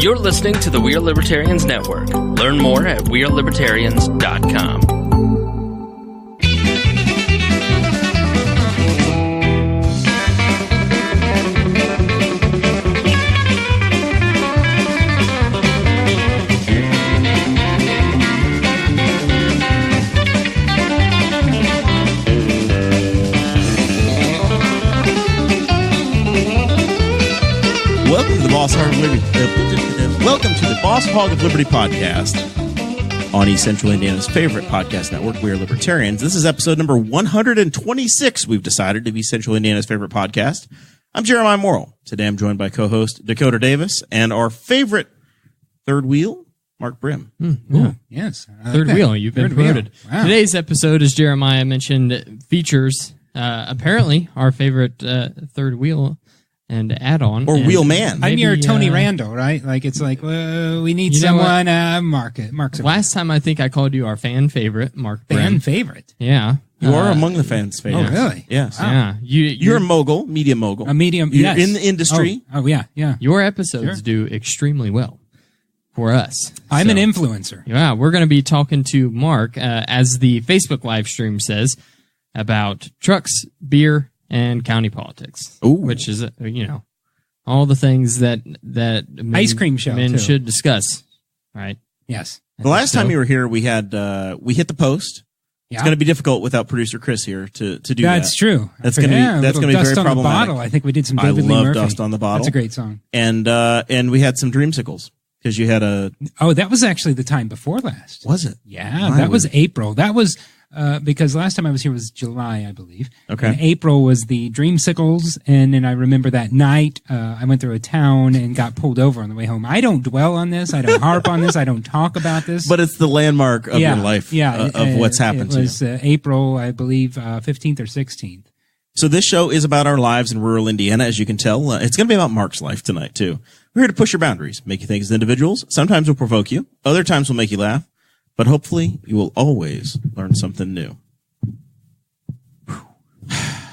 You're listening to the We Are Libertarians Network. Learn more at wearelibertarians.com. Welcome to the Boss Hog of Liberty podcast on East Central Indiana's favorite podcast network, We Are Libertarians. This is episode number 126, we've decided, of East Central Indiana's favorite podcast. I'm Jeremiah Morrill. Today I'm joined by co-host Dakota Davis and our favorite third wheel, Mark Brim. Yes. Third wheel, you've been promoted. Wow. Today's episode, as Jeremiah mentioned, features apparently our favorite third wheel and add-on. Or wheel man. I'm your Tony Randall, right? Like, it's like, well, we need someone, Mark's last time I think I called you our fan favorite, Mark Brim. Fan favorite? Yeah. You are among the fans' favorites. Oh, really? Yes. Wow. Yeah. You're a mogul, media mogul. A medium, You're yes. in the industry. Oh, yeah. Your episodes do extremely well for us. I'm an influencer. Yeah, we're going to be talking to Mark, as the Facebook live stream says, about trucks, beer, and county politics. Ooh. Which is, all the things that Ice cream show, men too. should discuss, right? Yes. The last time you were here, we had we hit the post. Yeah. It's going to be difficult without producer Chris here to do that. That's true. That's going to be very Dust on problematic. the Bottle. I think we did some I David Lee love Murphy. Dust on the Bottle. That's a great song. And we had some dreamsicles because you had a. Oh, that was actually the time before last. Was it? Yeah, that was April. That was because last time I was here was July, I believe. Okay. And April was the Dreamsicles, and then I remember that night I went through a town and got pulled over on the way home. I don't dwell on this. I don't harp on this. I don't talk about this. But it's the landmark of your life, of what's happened to you. It was April, I believe, 15th or 16th. So this show is about our lives in rural Indiana, as you can tell. It's going to be about Mark's life tonight, too. We're here to push your boundaries, make you think as individuals. Sometimes we'll provoke you. Other times we'll make you laugh. But hopefully you will always learn something new.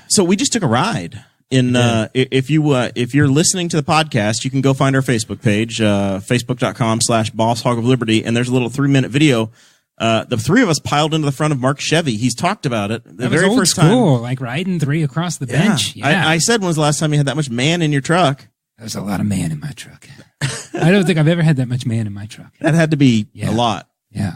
So we just took a ride. If you're listening to the podcast, you can go find our Facebook page, facebook.com/Boss Hog of Liberty, and there's a little 3-minute video. The three of us piled into the front of Mark's Chevy. He's talked about it the very first time. Like riding three across the bench. Yeah. I said, when's the last time you had that much man in your truck? There's a lot of man in my truck. I don't think I've ever had that much man in my truck. That had to be a lot. Yeah.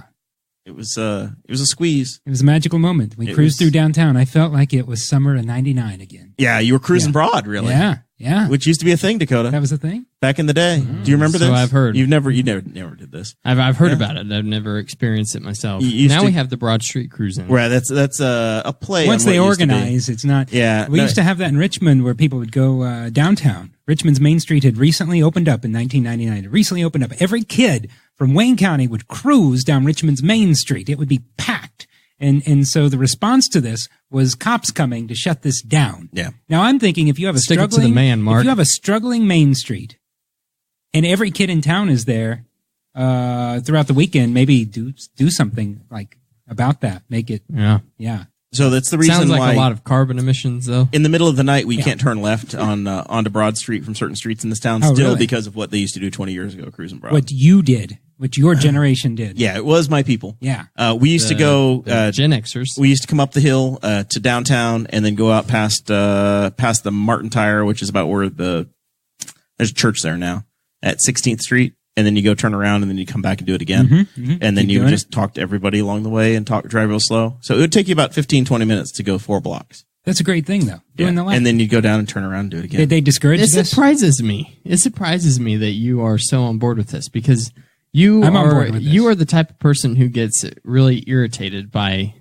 It was a squeeze. It was a magical moment. We cruised through downtown. I felt like it was summer of '99 again. Yeah, you were cruising broad, really. Yeah. Which used to be a thing, Dakota. That was a thing back in the day. Do you remember this? So I've heard. You never did this. I've heard about it. I've never experienced it myself. Now we have the Broad Street Cruisin'. Right. That's a play. Once on they what organize, it's not. Yeah. We used to have that in Richmond where people would go downtown. Richmond's Main Street had recently opened up in 1999. It recently opened up. Every kid from Wayne County would cruise down Richmond's Main Street. It would be packed. And so the response to this was cops coming to shut this down. Yeah. Now I'm thinking if you have a Stick it to the man, Mark. if you have a struggling Main Street and every kid in town is there throughout the weekend, maybe do something like about that. Make it. Yeah. So that's the reason Sounds like why a lot of carbon emissions, though. in the middle of the night we can't turn left onto Broad Street from certain streets in this town still really? because of what they used to do 20 years ago, Cruisin Broad. What you did, what your generation did. Yeah, it was my people. Yeah. We used to go Gen Xers. We used to come up the hill to downtown and then go out past the Martin Tire, which is about where there's a church there now at 16th Street. And then you go turn around and then you come back and do it again. And then you would just talk to everybody along the way and drive real slow. So it would take you about 15, 20 minutes to go 4 blocks. That's a great thing, though. Doing the lap. And then you'd go down and turn around and do it again. Did they discourage It this? surprises me. It surprises me that you are so on board with this because you I'm on board with this. you are the type of person who gets really irritated by.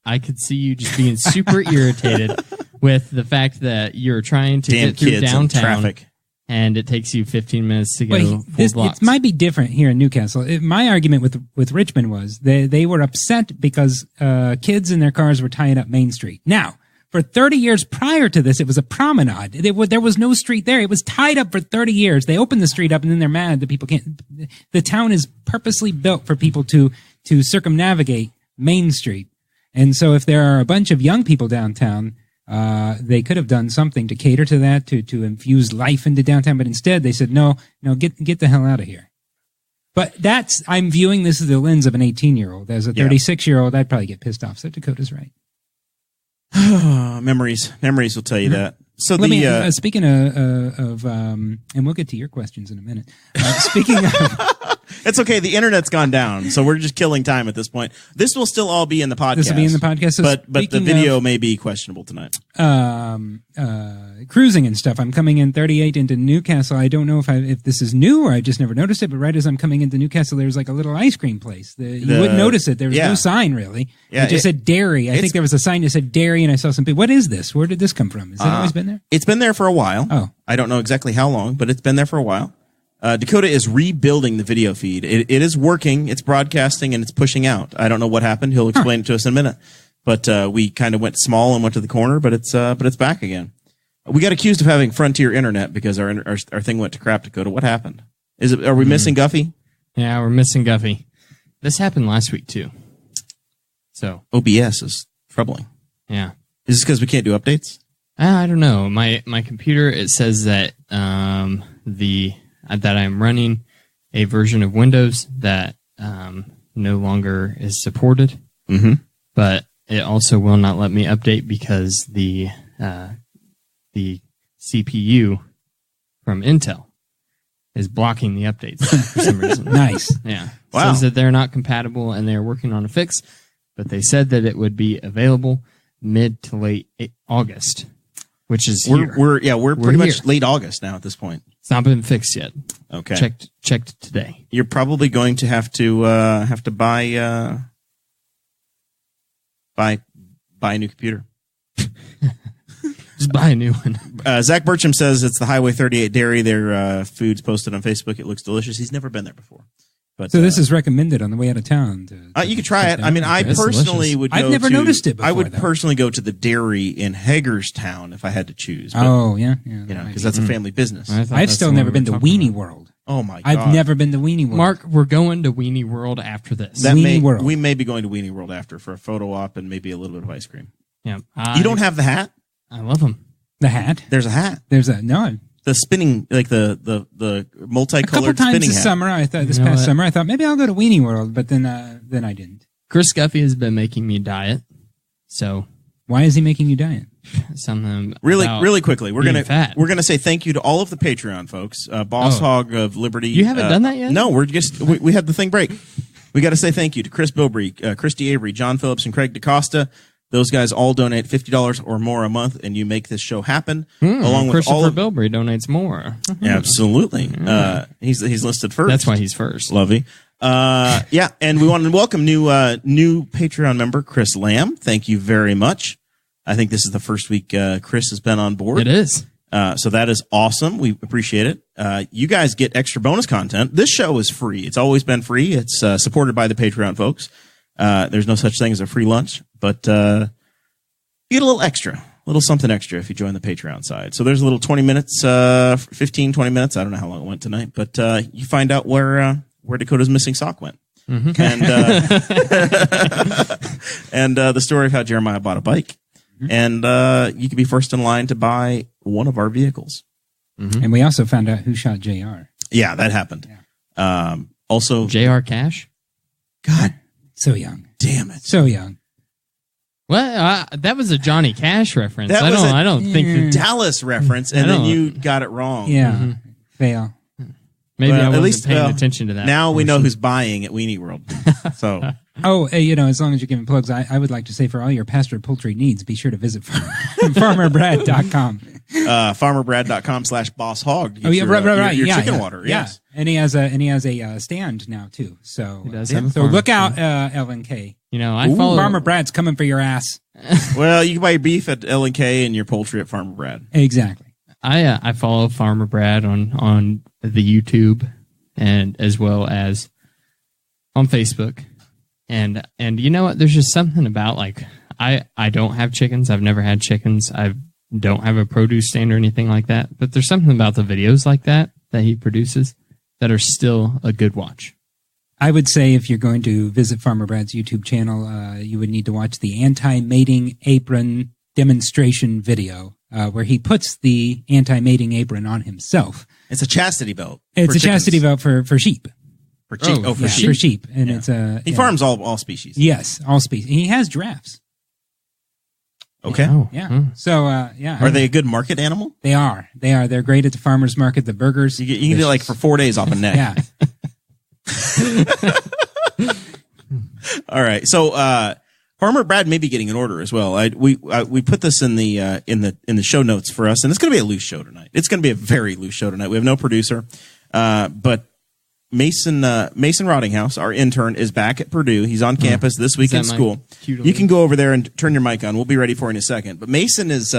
I could see you just being super irritated with the fact that you're trying to get through downtown. Traffic. And it takes you 15 minutes to go 4 blocks. It might be different here in Newcastle. My argument with Richmond was they were upset because kids in their cars were tying up Main Street. Now, for 30 years prior to this, it was a promenade. There was no street there. It was tied up for 30 years. They opened the street up, and then they're mad that people can't. The town is purposely built for people to circumnavigate Main Street. And so if there are a bunch of young people downtown, They could have done something to cater to that, to infuse life into downtown, but instead they said, no, get the hell out of here. But I'm viewing this through the lens of an 18-year-old. As a 36-year-old, I'd probably get pissed off. So Dakota's right. Memories will tell you that. So speaking of, and we'll get to your questions in a minute. Speaking of, it's okay. The internet's gone down, so we're just killing time at this point. This will still all be in the podcast. This will be in the podcast. So but the video may be questionable tonight. Cruising and stuff. I'm coming in 38 into Newcastle. I don't know if this is new or I just never noticed it, but right as I'm coming into Newcastle, there's like a little ice cream place. You wouldn't notice it. There was no sign really. Yeah, it just said dairy. I think there was a sign that said dairy, and I saw some people. What is this? Where did this come from? Has it always been there? It's been there for a while. Oh. I don't know exactly how long, but it's been there for a while. Dakota is rebuilding the video feed. It is working. It's broadcasting and it's pushing out. I don't know what happened. He'll explain it to us in a minute. But we kind of went small and went to the corner, but it's back again. We got accused of having Frontier Internet because our thing went to crap. Dakota, what happened? Are we missing Guffey? Yeah, we're missing Guffey. This happened last week too. So OBS is troubling. Yeah. Is this because we can't do updates? I don't know. My computer, it says that that I'm running a version of Windows that no longer is supported. Mm-hmm. But it also will not let me update because the CPU from Intel is blocking the updates for some reason. Nice. Yeah. Wow. Says that they're not compatible and they're working on a fix, but they said that it would be available mid to late August, which is here. We're pretty much late August now at this point. It's not been fixed yet. Okay. Checked today. You're probably going to have to buy a new computer. Just buy a new one. Zach Burcham says it's the Highway 38 Dairy. Their food's posted on Facebook. It looks delicious. He's never been there before. But so this is recommended on the way out of town. You could try it. I mean, I personally would go I've never noticed it before. I would personally go to the dairy in Hagerstown if I had to choose. But, yeah. Because that's a family business. I've still never been to Weenie World. Oh my God. I've never been to Weenie World. Mark, we're going to Weenie World after this. World. We may be going to Weenie World after for a photo op and maybe a little bit of ice cream. Yeah. You don't have the hat? I love them. The hat? There's a hat. The spinning, like the multicolored spinning hat. A couple times this summer, past summer, I thought maybe I'll go to Weenie World, but then I didn't. Chris Guffey has been making me diet, so why is he making you diet? Something really quickly. We're gonna say thank you to all of the Patreon folks. Boss Hog of Liberty. You haven't done that yet? No, we had the thing break. We got to say thank you to Chris Bilbrey, Christy Avery, John Phillips, and Craig DaCosta. Those guys all donate $50 or more a month, and you make this show happen. Along with Christopher Bilbrey donates more. Absolutely. He's listed first. That's why he's first. Lovely. And we want to welcome new Patreon member Chris Lamb. Thank you very much. I think this is the first week Chris has been on board. It is. So that is awesome. We appreciate it. You guys get extra bonus content. This show is free. It's always been free. It's supported by the Patreon folks. There's no such thing as a free lunch, but you get a little extra, a little something extra if you join the Patreon side. So there's a little 20 minutes, 15, 20 minutes. I don't know how long it went tonight, but you find out where Dakota's missing sock went. Mm-hmm. And the story of how Jeremiah bought a bike. Mm-hmm. And you can be first in line to buy one of our vehicles. Mm-hmm. And we also found out who shot JR. Yeah, that happened. Yeah. Also, JR Cash? God. So young. Damn it. So young. Well, that was a Johnny Cash reference. I don't think the Dallas reference, and then you got it wrong. Yeah. Fail. Maybe I wasn't paying attention to that. Now we know who's buying at Weenie World. So. As long as you're giving plugs, I would like to say for all your pasture poultry needs, be sure to visit farmerbrad.com. Farmerbrad.com/bosshog. Right. Your chicken water. Yes. And he has a stand now too. So, so look out, L&K. I follow Farmer Brad's coming for your ass. Well, you can buy your beef at L&K and your poultry at Farmer Brad. Exactly. I follow Farmer Brad on the YouTube and as well as on Facebook. And you know what? There's just something about I don't have chickens. I've never had chickens. I don't have a produce stand or anything like that. But there's something about the videos like that he produces that are still a good watch. I would say if you're going to visit Farmer Brad's YouTube channel, you would need to watch the anti-mating apron demonstration video where he puts the anti-mating apron on himself. It's a chastity belt. It's a chastity belt for sheep. For sheep. Oh, for sheep. For sheep. And it's he farms all species. Yes, all species. He has giraffes. Okay. Oh. Yeah. So, Are they a good market animal? They are. They're great at the farmer's market, the burgers. You can get like for 4 days off a neck. Yeah. All right. So, Farmer Brad may be getting an order as well. We put this in the show notes for us, and it's going to be a loose show tonight. It's going to be a very loose show tonight. We have no producer, but Mason Rottinghouse, our intern, is back at Purdue. He's on campus this week in school. You can go over there and turn your mic on. We'll be ready for you in a second. But Mason is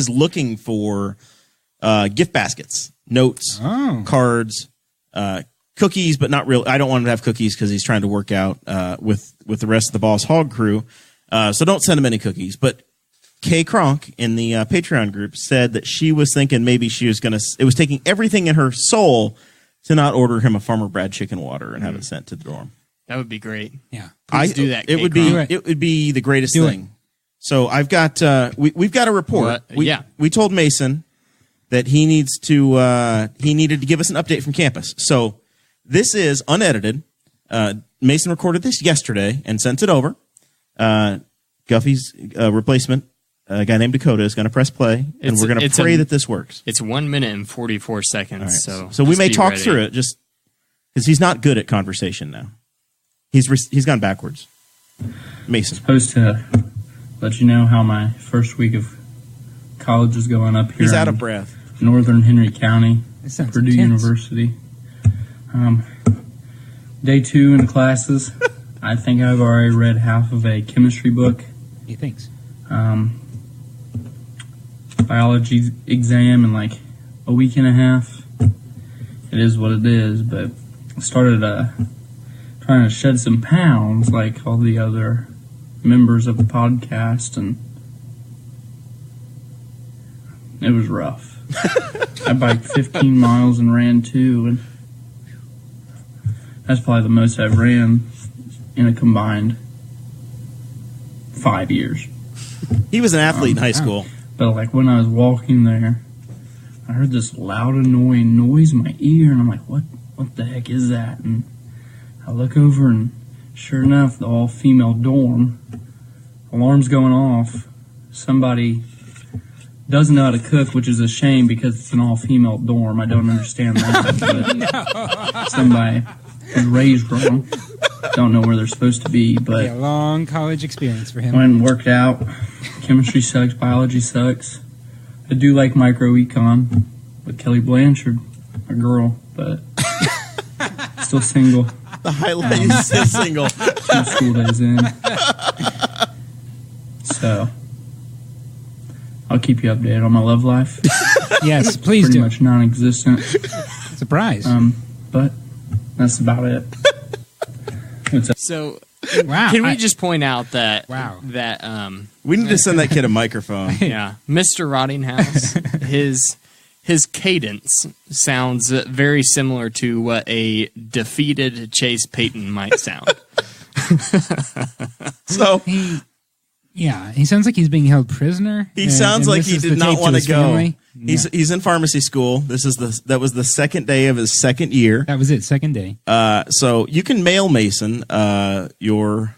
looking for gift baskets, notes, cards, cookies, but not real. I don't want him to have cookies because he's trying to work out with the rest of the Boss Hog crew. So don't send him any cookies. But Kay Kronk in the Patreon group said that she was thinking maybe she was going to. It was taking everything in her soul to not order him a Farmer Brad chicken water and have it sent to the dorm. That would be great. Yeah, please do that. It would be the greatest thing. So I've got we've got a report. We told Mason that he needed to give us an update from campus. So this is unedited. Mason recorded this yesterday and sent it over. Guffey's replacement, a guy named Dakota, is going to press play, and we're going to pray that this works. It's 1 minute and 44 seconds. Right. So we may talk through it just because he's not good at conversation now. He's gone backwards. Mason. Supposed to let you know how my first week of college is going up here. He's out of breath. Northern Henry County, Purdue intense. University. Day 2 in classes. I think I've already read half of a chemistry book. He thinks. Biology exam in like a week and a half. It is what it is, but I started trying to shed some pounds like all the other members of the podcast, and it was rough. I biked 15 miles and ran 2, and that's probably the most I've ran in a combined 5 years. He was an athlete in high school. But like when I was walking there, I heard this loud, annoying noise in my ear, and I'm like, what the heck is that? And I look over, and sure enough, the all-female dorm, alarm's going off. Somebody doesn't know how to cook, which is a shame because it's an all-female dorm. I don't understand that. But somebody was raised wrong. Don't know where they're supposed to be, but a long college experience for him. Went and worked out. Chemistry sucks. Biology sucks. I do like micro-econ with Kelly Blanchard, a girl, but still single. The highlight is still single. 2 school days in. So, I'll keep you updated on my love life. Yes, please Pretty do. much non-existent. Surprise. But that's about it. So, wow. can we just point out that we need to send that kid a microphone. Yeah, Mr. Rottinghouse, his cadence sounds very similar to what a defeated Chase Payton might sound. So he sounds like he's being held prisoner. He sounds like he did not want to go. Family. He's in pharmacy school. That was the second day of his second year. That was it, second day. So you can mail Mason your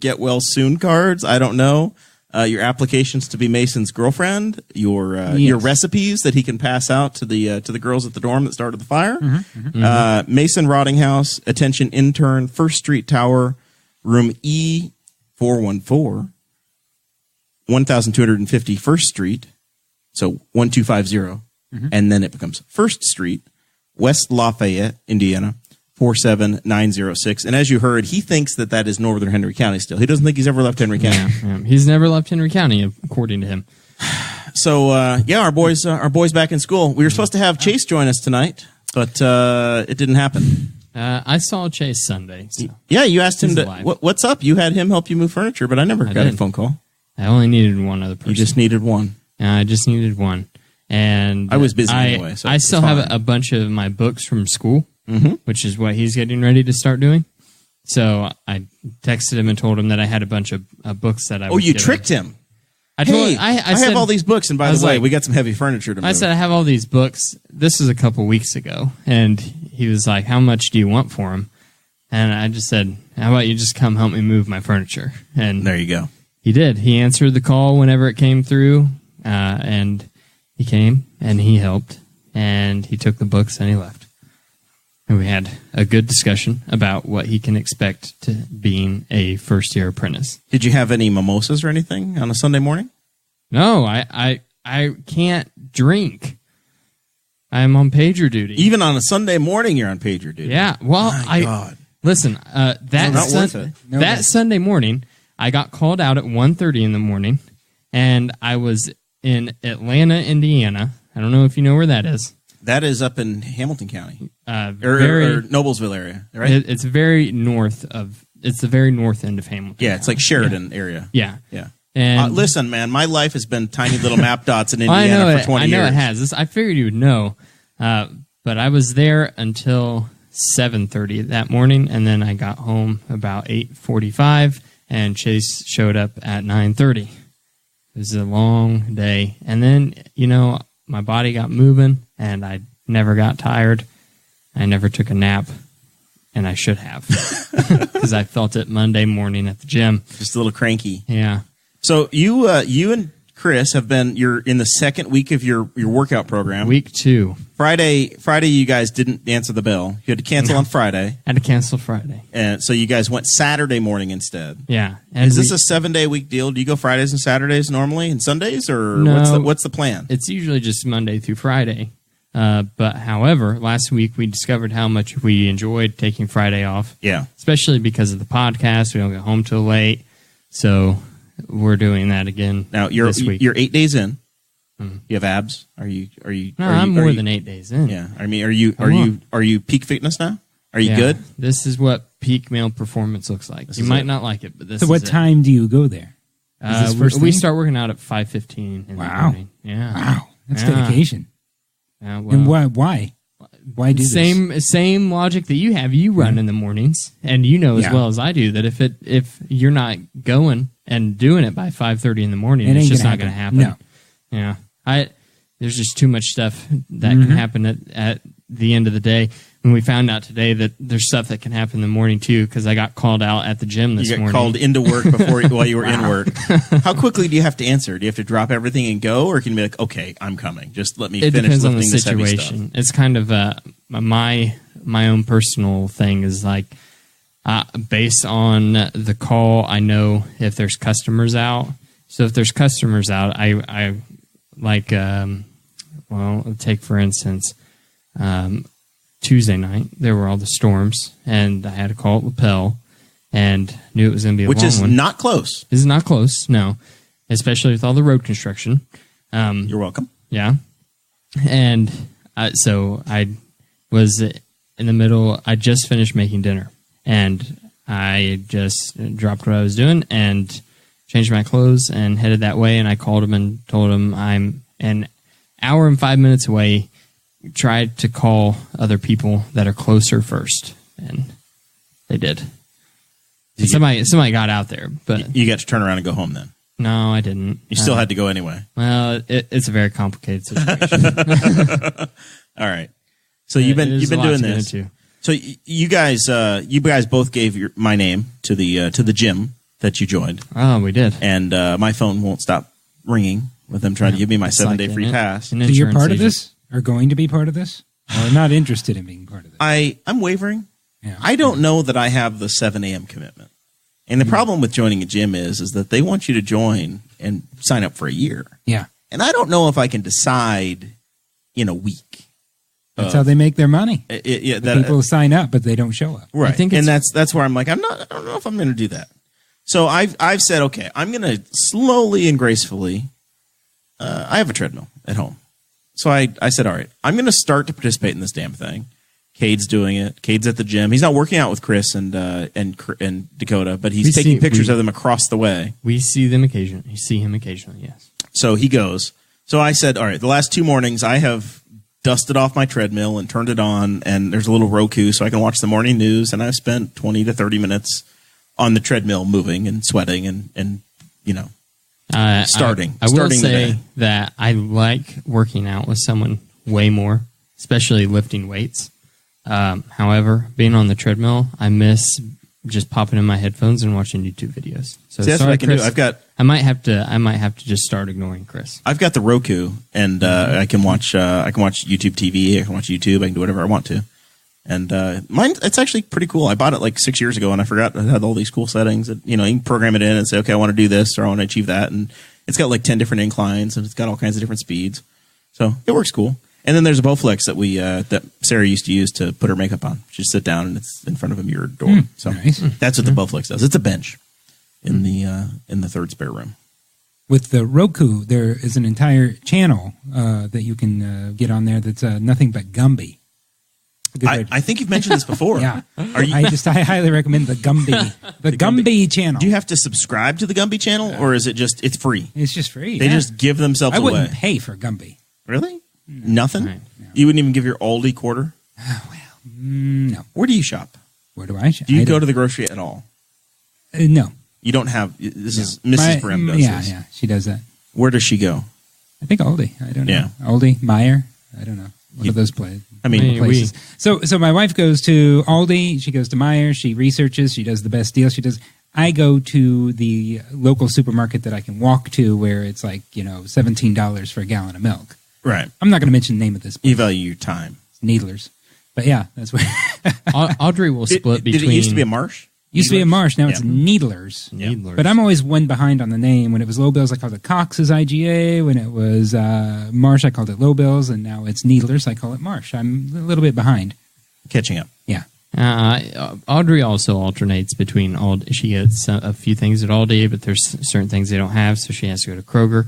get well soon cards. I don't know. Your applications to be Mason's girlfriend, your recipes that he can pass out to the girls at the dorm that started the fire. Mason Rottinghouse, attention intern, 1st Street Tower, room E414, 1250 1st Street, so 1250, and then it becomes 1st Street, West Lafayette, Indiana, 47906. And as you heard, he thinks that is Northern Henry County still. He doesn't think he's ever left Henry County. Yeah. He's never left Henry County, according to him. So, our boys back in school. We were supposed to have Chase join us tonight, but it didn't happen. I saw Chase Sunday. So. Yeah, you asked him what's up? You had him help you move furniture, but I never got a phone call. I only needed one other person. You just needed one. I just needed one. And I was busy anyway. So I still have a bunch of my books from school, which is what he's getting ready to start doing. So I texted him and told him that I had a bunch of books that I. Oh, you tricked him. I told Hey, him, I have said, all these books, and by the way, like, we got some heavy furniture to move. I said I have all these books. This was a couple weeks ago, and he was like, "How much do you want for them?" And I just said, "How about you just come help me move my furniture?" And there you go. he did. He answered the call whenever it came through, and he came and he helped, and he took the books and he left. And we had a good discussion about what he can expect to being a first-year apprentice. Did you have any mimosas or anything on a Sunday morning? No, I can't drink. I'm on pager duty. Even on a Sunday morning, you're on pager duty. Yeah. Well, My God. Listen. not worth it. That Sunday morning, I got called out at 1:30 in the morning, and I was in Atlanta, Indiana. I don't know if you know where that is. That is up in Hamilton County, or Noblesville area, right? It's very north of. It's the very north end of Hamilton. Yeah, it's like Sheridan area. Yeah. Yeah. And listen, man, my life has been tiny little map dots in Indiana for 20 years. I know it has. I figured you would know. But I was there until 7:30 that morning, and then I got home about 8:45, and Chase showed up at 9:30. It was a long day. And then, my body got moving, and I never got tired. I never took a nap, and I should have, because I felt it Monday morning at the gym. Just a little cranky. Yeah. So you and Chris you're in the second week of your workout program. Week 2. Friday, you guys didn't answer the bell. You had to cancel on Friday. Had to cancel Friday. And so you guys went Saturday morning instead. Yeah. Is this a 7-day week deal? Do you go Fridays and Saturdays normally and Sundays, or no, what's the plan? It's usually just Monday through Friday. But however, last week we discovered how much we enjoyed taking Friday off. Yeah. Especially because of the podcast. We don't get home till late. So we're doing that again now. This week. You're 8 days in. You have abs? Are you? No, I'm more than 8 days in. Yeah. I mean, are you peak fitness now? Are you good? This is what peak male performance looks like. You might not like it, but this. So what time do you go there? We start working out at 5:15 in the morning. Yeah. Wow. That's dedication. Yeah, well, and why? Why do this? Same logic that you have. You run in the mornings, and you know as well as I do that if you're not going and doing it by 5:30 in the morning, it's just not going to happen. No. Yeah. There's just too much stuff that can happen at the end of the day. And we found out today that there's stuff that can happen in the morning too, because I got called out at the gym this morning. You got called into work while you were in work. How quickly do you have to answer? Do you have to drop everything and go, or can you be like, okay, I'm coming. Just let me finish depends lifting on the this heavy situation. stuff. It's kind of my own personal thing is like based on the call, I know if there's customers out. So if there's customers out, I like take for instance. Tuesday night, there were all the storms, and I had to call at Lapel, and knew it was going to be a long one. Which is not close. This is not close, no. Especially with all the road construction. You're welcome. Yeah. And so I was in the middle, I just finished making dinner, and I just dropped what I was doing and changed my clothes and headed that way, and I called him and told him I'm an hour and 5 minutes away. Tried to call other people that are closer first, and they did. Somebody got out there, but you got to turn around and go home. Then no, I didn't. You still had to go anyway. Well, it's a very complicated situation. All right, so you've been doing this. So you guys both gave my name to the gym that you joined. Oh, we did, and my phone won't stop ringing with them trying to give me my 7-day free pass. So you're part of this? Are going to be part of this? Or not interested in being part of this? I'm wavering. Yeah. I don't know that I have the 7 a.m. commitment. And the problem with joining a gym is that they want you to join and sign up for a year. Yeah. And I don't know if I can decide in a week. That's how they make their money. People sign up, but they don't show up. Right. And that's where I'm like, I don't know if I'm going to do that. So I've said, okay, I'm going to slowly and gracefully, I have a treadmill at home. So I said, all right, I'm going to start to participate in this damn thing. Cade's doing it. Cade's at the gym. He's not working out with Chris and Dakota, but he's taking pictures of them across the way. We see them occasionally. You see him occasionally, yes. So he goes. So I said, all right, the last 2 mornings I have dusted off my treadmill and turned it on, and there's a little Roku so I can watch the morning news, and I've spent 20 to 30 minutes on the treadmill moving and sweating and starting. I will starting say that I like working out with someone way more, especially lifting weights. However, being on the treadmill, I miss just popping in my headphones and watching YouTube videos. So See, that's what I can Chris, do. I might have to just start ignoring Chris. I've got the Roku, and I can watch YouTube TV. I can watch YouTube. I can do whatever I want to. And mine, it's actually pretty cool. I bought it like 6 years ago, and I forgot it had all these cool settings. That, you can program it in and say, okay, I want to do this or I want to achieve that. And it's got like 10 different inclines, and it's got all kinds of different speeds. So it works cool. And then there's a Bowflex that Sarah used to use to put her makeup on. She just sit down, and it's in front of a mirrored door. So nice. That's what the Bowflex does. It's a bench in the third spare room. With the Roku, there is an entire channel that you can get on there that's nothing but Gumby. I think you've mentioned this before. Yeah. I highly recommend the Gumby. The Gumby channel. Do you have to subscribe to the Gumby channel, or is it just it's free? It's just free. They just give themselves I away. wouldn't pay for Gumby. Really? Nothing? Right. No. You wouldn't even give your Aldi quarter? No. Where do you shop? Where do I shop? Do you go to the grocery at all? No. You don't have. This is Mrs. Brim does Yeah, this. yeah. She does that. Where does she go? I think Aldi. I don't know. Yeah. Aldi, Meyer. I don't know. One of those places. I mean, places. So my wife goes to Aldi. She goes to Meyer. She researches. She does the best deal. I go to the local supermarket that I can walk to, where it's like $17 for a gallon of milk. right. I'm not going to mention the name of this place. You value your time. It's Needlers. But yeah, that's where Audrey will split Did between. it used to be a Marsh? used to be a Marsh. Now Yeah. it's Needlers. Needlers. But I'm always one behind on the name. When it was Low Bills, I called it Cox's IGA. When it was Marsh, I called it Low Bills. And now it's Needlers, I call it Marsh. I'm a little bit behind. Catching up. Yeah. Audrey also alternates between Aldi. She gets a few things at Aldi, but there's certain things they don't have, so she has to go to Kroger.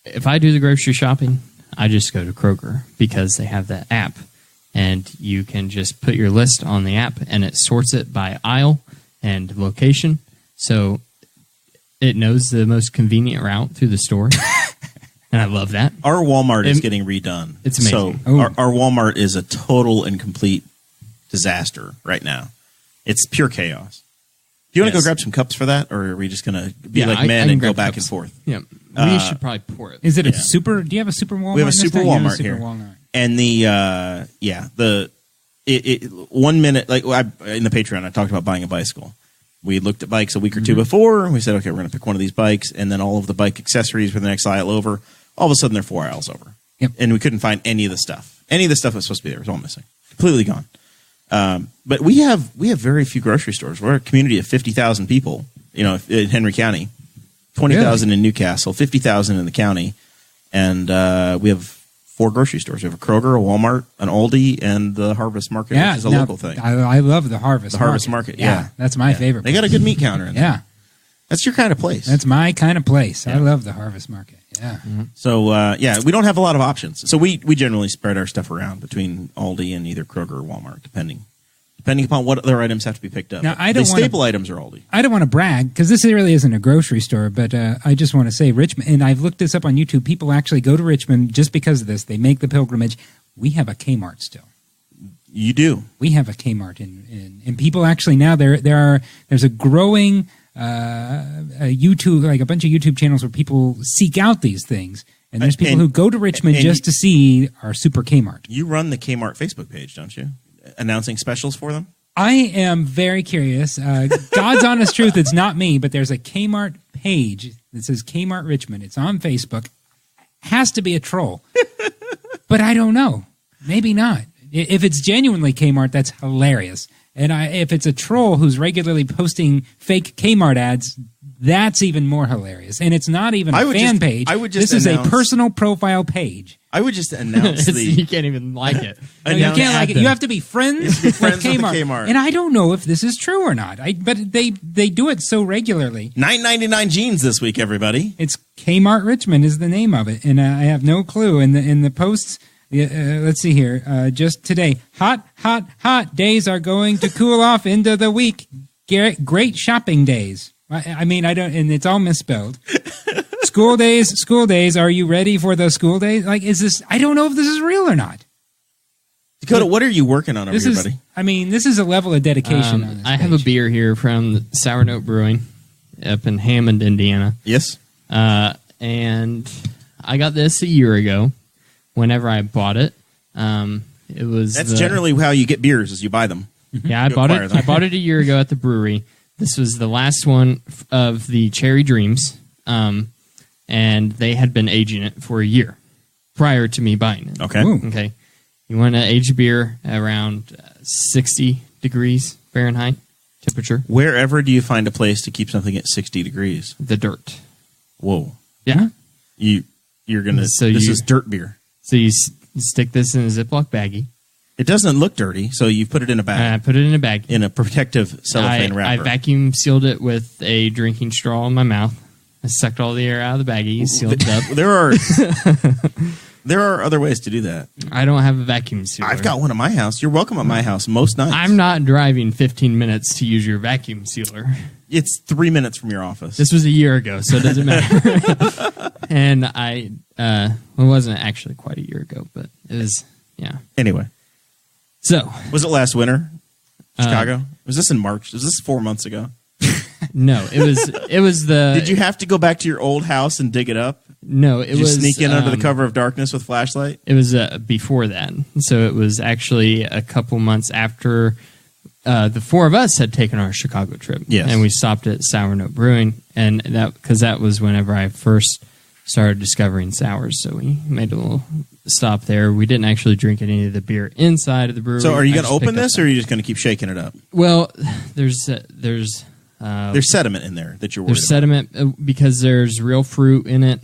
If I do the grocery shopping, I just go to Kroger because they have that app, and you can just put your list on the app, and it sorts it by aisle and location, so it knows the most convenient route through the store. And I love that. Our Walmart is getting redone. It's amazing. So our Walmart is a total and complete disaster right now. It's pure chaos. Do you want to go grab some cups for that, or are we just going to be like men I and can go grab back cups. and forth? Yeah, we should probably pour it. Is it a super? Do you have a super Walmart? We have a super Walmart You have a super here. Walmart. And the 1 minute, like in the Patreon, I talked about buying a bicycle. We looked at bikes a week or two before, and we said, okay, we're going to pick one of these bikes, and then all of the bike accessories were the next aisle over. All of a sudden, they're 4 aisles over. Yep. And we couldn't find any of the stuff. Any of the stuff that was supposed to be there was all missing. Completely gone. But we have very few grocery stores. We're a community of 50,000 people, in Henry County, 20,000 in Newcastle, 50,000 in the county, and we have 4 grocery stores. We have a Kroger, a Walmart, an Aldi, and the Harvest Market, which is a local thing. I love the Harvest. The Harvest Market, yeah. That's my favorite. They got a good meat counter in there. Yeah, That's your kind of place. that's my kind of place. I love the Harvest Market. Yeah. So, we don't have a lot of options. So we generally spread our stuff around between Aldi and either Kroger or Walmart, depending upon what other items have to be picked up. Now, The staple items are Aldi. I don't want to brag because this really isn't a grocery store, but I just want to say Richmond, and I've looked this up on YouTube. People actually go to Richmond just because of this. They make the pilgrimage. We have a Kmart still. You do. We have a Kmart and people actually now there's a growing YouTube, like a bunch of YouTube channels where people seek out these things, and there's people who go to Richmond just to see our super Kmart. You run the Kmart Facebook page, don't you? Announcing specials for them? I am very curious. God's honest truth, it's not me, but there's a Kmart page that says Kmart Richmond. It's on Facebook. Has to be a troll. But I don't know. Maybe not. If it's genuinely Kmart, that's hilarious. And if it's a troll who's regularly posting fake Kmart ads, that's even more hilarious. And it's not even a fan page. This is a personal profile page. I would just announce You can't even like it. No, you can't like it. You have to be friends with with Kmart. Kmart. And I don't know if this is true or not. But they do it so regularly. $9.99 jeans this week, everybody. It's Kmart Richmond is the name of it, and I have no clue. In the posts, let's see here. Just today, hot days are going to cool off into the week. Great shopping days. I mean, I don't, and it's all misspelled. School days. Are you ready for the school days? Like, is this? I don't know if this is real or not. Dakota, what are you working on over here, buddy? I mean, this is a level of dedication. On this I have a beer here from Sour Note Brewing up in Hammond, Indiana. Yes. And I got this a year ago. Whenever I bought it, it was that's generally how you get beers, is you buy them. Yeah, I bought it. I bought it a year ago at the brewery. This was the last one of the Cherry Dreams, and they had been aging it for a year prior to me buying it. Okay. Ooh. Okay. You want to age a beer around 60 degrees Fahrenheit temperature. Wherever do you find a place to keep something at 60 degrees? The dirt. Whoa. Yeah. You're gonna. So this is dirt beer. So you stick this in a Ziploc baggie. It doesn't look dirty, so you put it in a bag. I put it in a bag. In a protective cellophane I wrapper. vacuum sealed it with a drinking straw in my mouth. I sucked all the air out of the baggie, sealed it up. There are other ways to do that. I don't have a vacuum sealer. I've got one at my house. You're welcome at my house most nights. I'm not driving 15 minutes to use your vacuum sealer. It's 3 minutes from your office. This was a year ago, so it doesn't matter. And it wasn't actually quite a year ago, but it was, yeah. Anyway. So. Was it last winter? Chicago? Was this in March? Was this 4 months ago? No, it was the... Did you have to go back to your old house and dig it up? No, it was... Did you sneak in under the cover of darkness with flashlight? It was before that. So it was actually a couple months after the four of us had taken our Chicago trip. Yes. And we stopped at Sour Note Brewing, and that was whenever I first started discovering sours. So we made a little stop there. We didn't actually drink any of the beer inside of the brewery. So are you going to open this, or are you just going to keep shaking it up? Well, there's sediment in there that you're worried There's sediment because there's real fruit in it,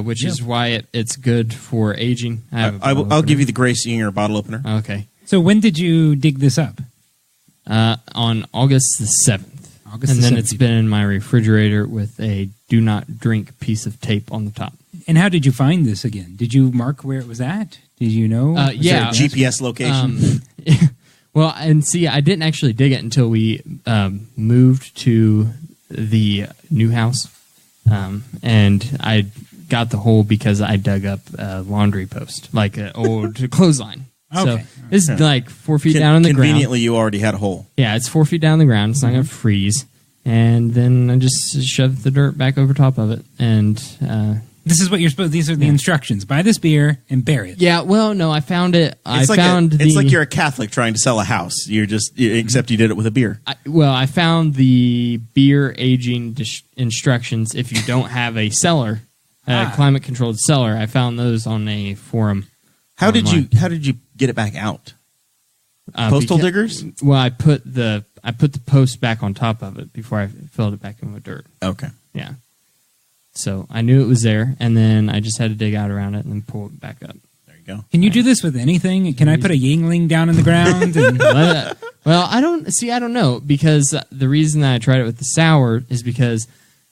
which is why it's good for aging. I'll give you the Grace Yinger bottle opener. Okay. So when did you dig this up? On August the 7th. It's been in my refrigerator with a do not drink piece of tape on the top. And how did you find this again? Did you mark where it was at? Did you know? Yeah. GPS location. Well, and see, I didn't actually dig it until we moved to the new house. And I got the hole because I dug up a laundry post, like an old clothesline. So it's like 4 feet down on the ground. Conveniently, you already had a hole. Yeah, it's 4 feet down on the ground. It's not going to freeze. And then I just shoved the dirt back over top of it. And this is what you're supposed. These are the instructions: buy this beer and bury it. Yeah. Well, no, I found it. It's like you're a Catholic trying to sell a house. Except you did it with a beer. I found the beer aging instructions. If you don't have a cellar, climate controlled cellar, I found those on a forum. How did you get it back out? Postal diggers? Well, I put the post back on top of it before I filled it back in with dirt. Okay. Yeah. So I knew it was there, and then I just had to dig out around it and then pull it back up. There you go. Can you do this with anything? Can I put a Yingling down in the ground? Well, I don't know, because the reason that I tried it with the sour is because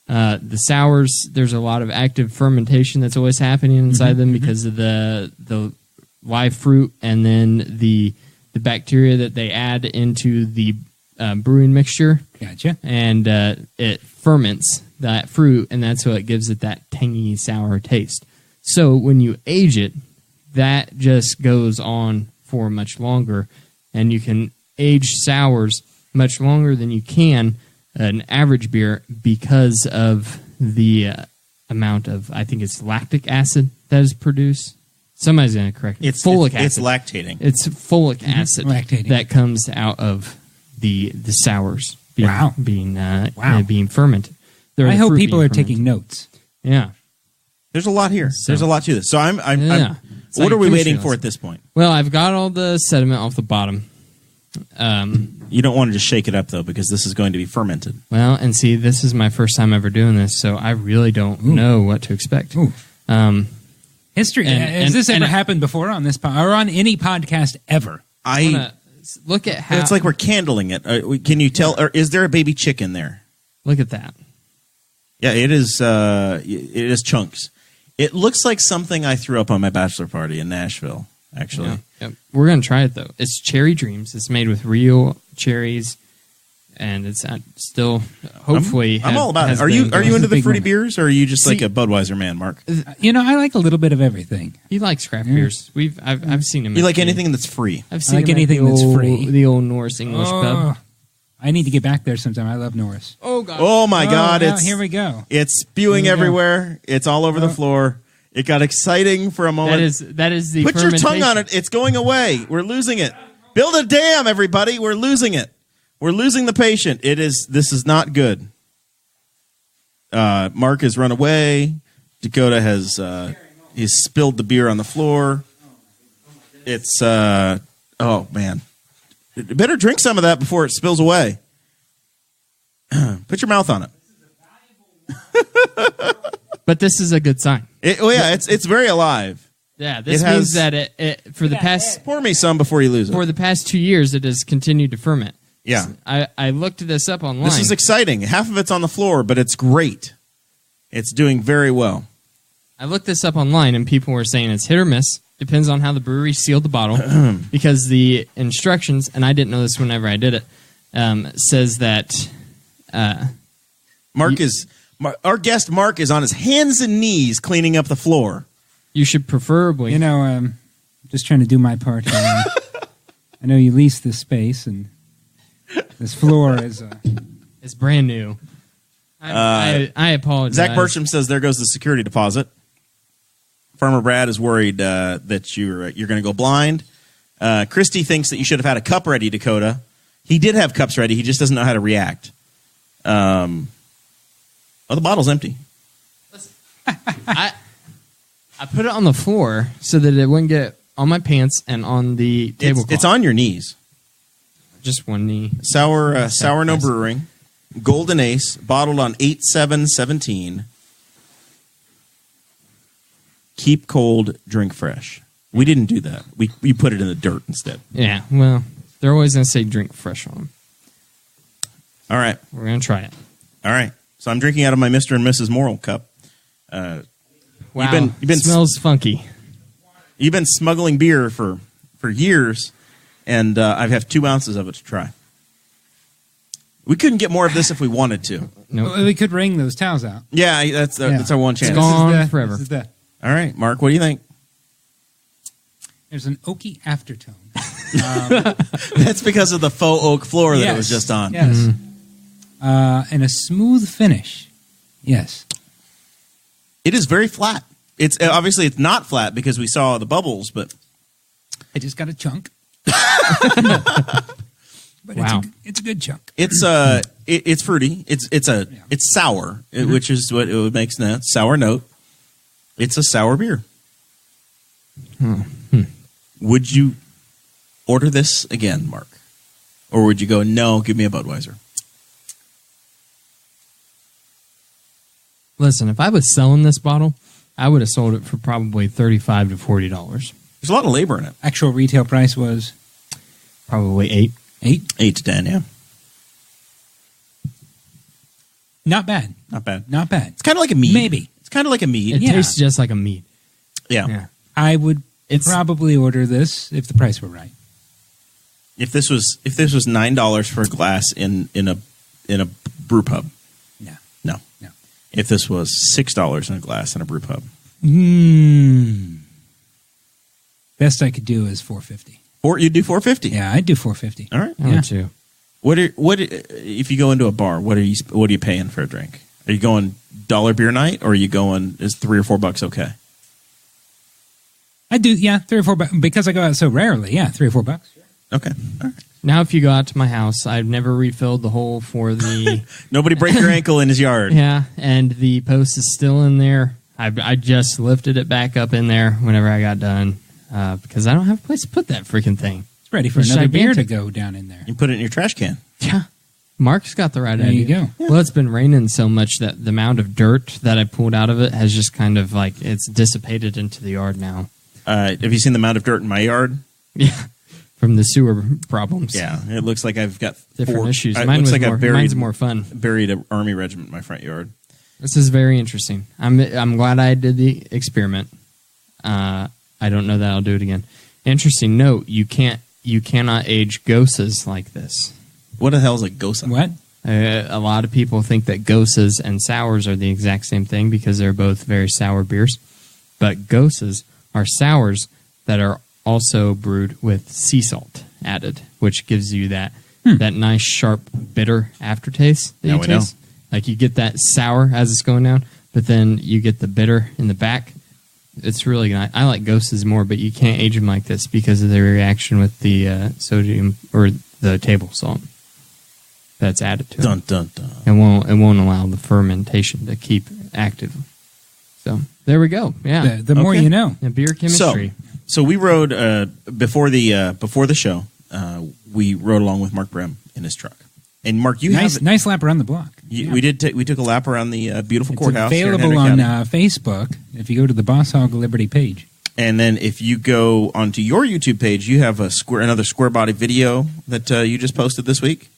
the sours, there's a lot of active fermentation that's always happening inside them because of the live fruit and then the bacteria that they add into the brewing mixture. Gotcha. And it ferments that fruit, and that's what gives it that tangy, sour taste. So when you age it, that just goes on for much longer, and you can age sours much longer than you can an average beer because of the amount of, I think it's lactic acid that is produced. Somebody's going to correct me. It's folic acid. It's lactating. It's folic acid that comes out of the sours being fermented. I hope people are taking notes. Yeah. There's a lot here. There's a lot to this. So what are we waiting for at this point? Well, I've got all the sediment off the bottom. You don't want to just shake it up, though, because this is going to be fermented. Well, and see, this is my first time ever doing this, so I really don't know what to expect. History. Has this ever happened before on this or on any podcast ever? Look at how... It's like we're candling it. Can you tell, or is there a baby chicken there? Look at that. Yeah, it is. It is chunks. It looks like something I threw up on my bachelor party in Nashville. Actually, We're gonna try it though. It's Cherry Dreams. It's made with real cherries, and it's still hopefully. I'm all about it. Are you into the fruity beers, or are you just like a Budweiser man, Mark? I like a little bit of everything. He likes craft beers. I've seen him. You like anything that's free? I've seen I like him anything that's free. The old Norris English pub. I need to get back there sometime. I love Norris. Oh God! Oh my God! Now, here we go. It's spewing everywhere. It's all over the floor. It got exciting for a moment. That is the. Put your tongue on it. It's going away. We're losing it. Build a dam, everybody. We're losing it. We're losing the patient. This is not good. Mark has run away. Dakota has he's spilled the beer on the floor. It's oh man. You better drink some of that before it spills away. Put your mouth on it. But this is a good sign. It's very alive. Yeah, this means that it for the past pour me some before you lose it. For the past 2 years, it has continued to ferment. Yeah, I looked this up online. This is exciting. Half of it's on the floor, but it's great. It's doing very well. I looked this up online, and people were saying it's hit or miss. Depends on how the brewery sealed the bottle, because the instructions, and I didn't know this whenever I did it, says that our guest Mark is on his hands and knees cleaning up the floor. You should preferably, just trying to do my part. I know you leased this space, and this floor is it's brand new. I apologize. Zach Bertram says there goes the security deposit. Farmer Brad is worried that you're going to go blind. Christy thinks that you should have had a cup ready, Dakota. He did have cups ready. He just doesn't know how to react. The bottle's empty. Listen, I put it on the floor so that it wouldn't get on my pants and on the tablecloth. It's on your knees. Just one knee. Sour No Brewing. Golden Ace, bottled on 8/7/17. Keep cold, drink fresh. We didn't do that. We put it in the dirt instead. Yeah, well, they're always going to say drink fresh on them. All right. We're going to try it. All right. So I'm drinking out of my Mr. and Mrs. Morrill cup. Wow, you've been smells funky. You've been smuggling beer for years, and I have 2 ounces of it to try. We couldn't get more of this if we wanted to. Nope. We could wring those towels out. Yeah, that's our one chance. It's gone forever. All right, Mark, what do you think? There's an oaky aftertone. That's because of the faux oak floor that it was just on. Yes. Mm-hmm. And a smooth finish. Yes. It is very flat. It's obviously it's not flat because we saw the bubbles, but I just got a chunk. But wow. It's a good chunk. It's fruity. It's sour, which is what it makes that sour note. It's a sour beer. Would you order this again, Mark? Or would you go, no, give me a Budweiser? Listen, if I was selling this bottle, I would have sold it for probably $35 to $40. There's a lot of labor in it. Actual retail price was? Probably $8. 8 to 10, yeah. Not bad. Not bad. Not bad. It's kind of like a mead. Maybe. It's kind of like a mead. It tastes just like a mead. Yeah. I would probably order this if the price were right. If this was $9 for a glass in a brew pub. No. If this was $6 in a glass in a brew pub. Best I could do is $4.50. You'd do $4.50? Yeah, I'd do $4.50. All right. I would too. What if you go into a bar? What are you paying for a drink? Are you going dollar beer night, or are you going is $3 or $4 okay? I do, yeah, $3 or $4 because I go out so rarely. Yeah, $3 or $4. Okay, all right. Now, if you go out to my house, I've never refilled the hole for the. Nobody break your ankle in his yard. Yeah, and the post is still in there. I just lifted it back up in there whenever I got done because I don't have a place to put that freaking thing. It's ready for another beer to go down in there. You put it in your trash can. Yeah. Mark's got the right There idea. you go. Yeah. Well, it's been raining so much that the amount of dirt that I pulled out of it has just kind of it's dissipated into the yard now. Have you seen the amount of dirt in my yard? Yeah. From the sewer problems. Yeah. It looks like I've got different issues. Mine's more fun. Buried an army regiment in my front yard. This is very interesting. I'm glad I did the experiment. I don't know that I'll do it again. Interesting note, you cannot age goses like this. What the hell is a gosa? What? A lot of people think that gosas and sours are the exact same thing because they're both very sour beers. But gosas are sours that are also brewed with sea salt added, which gives you that nice, sharp, bitter aftertaste that Now you we know. taste. Like you get that sour as it's going down, but then you get the bitter in the back. It's really good. I like gosas more, but you can't age them like this because of the reaction with the sodium or the table salt that's added to Dun it. dun dun. It won't allow the fermentation to keep active. So there we go. Yeah, The more Okay. you know. the beer chemistry. So we rode before the show. We rode along with Mark Brim in his truck. And Mark, you Nice lap around the block. we took a lap around the beautiful It's courthouse. here in available Henry on County. Facebook if you go to the Boss Hog Liberty page. And then if you go onto your YouTube page, you have another square body video that you just posted this week.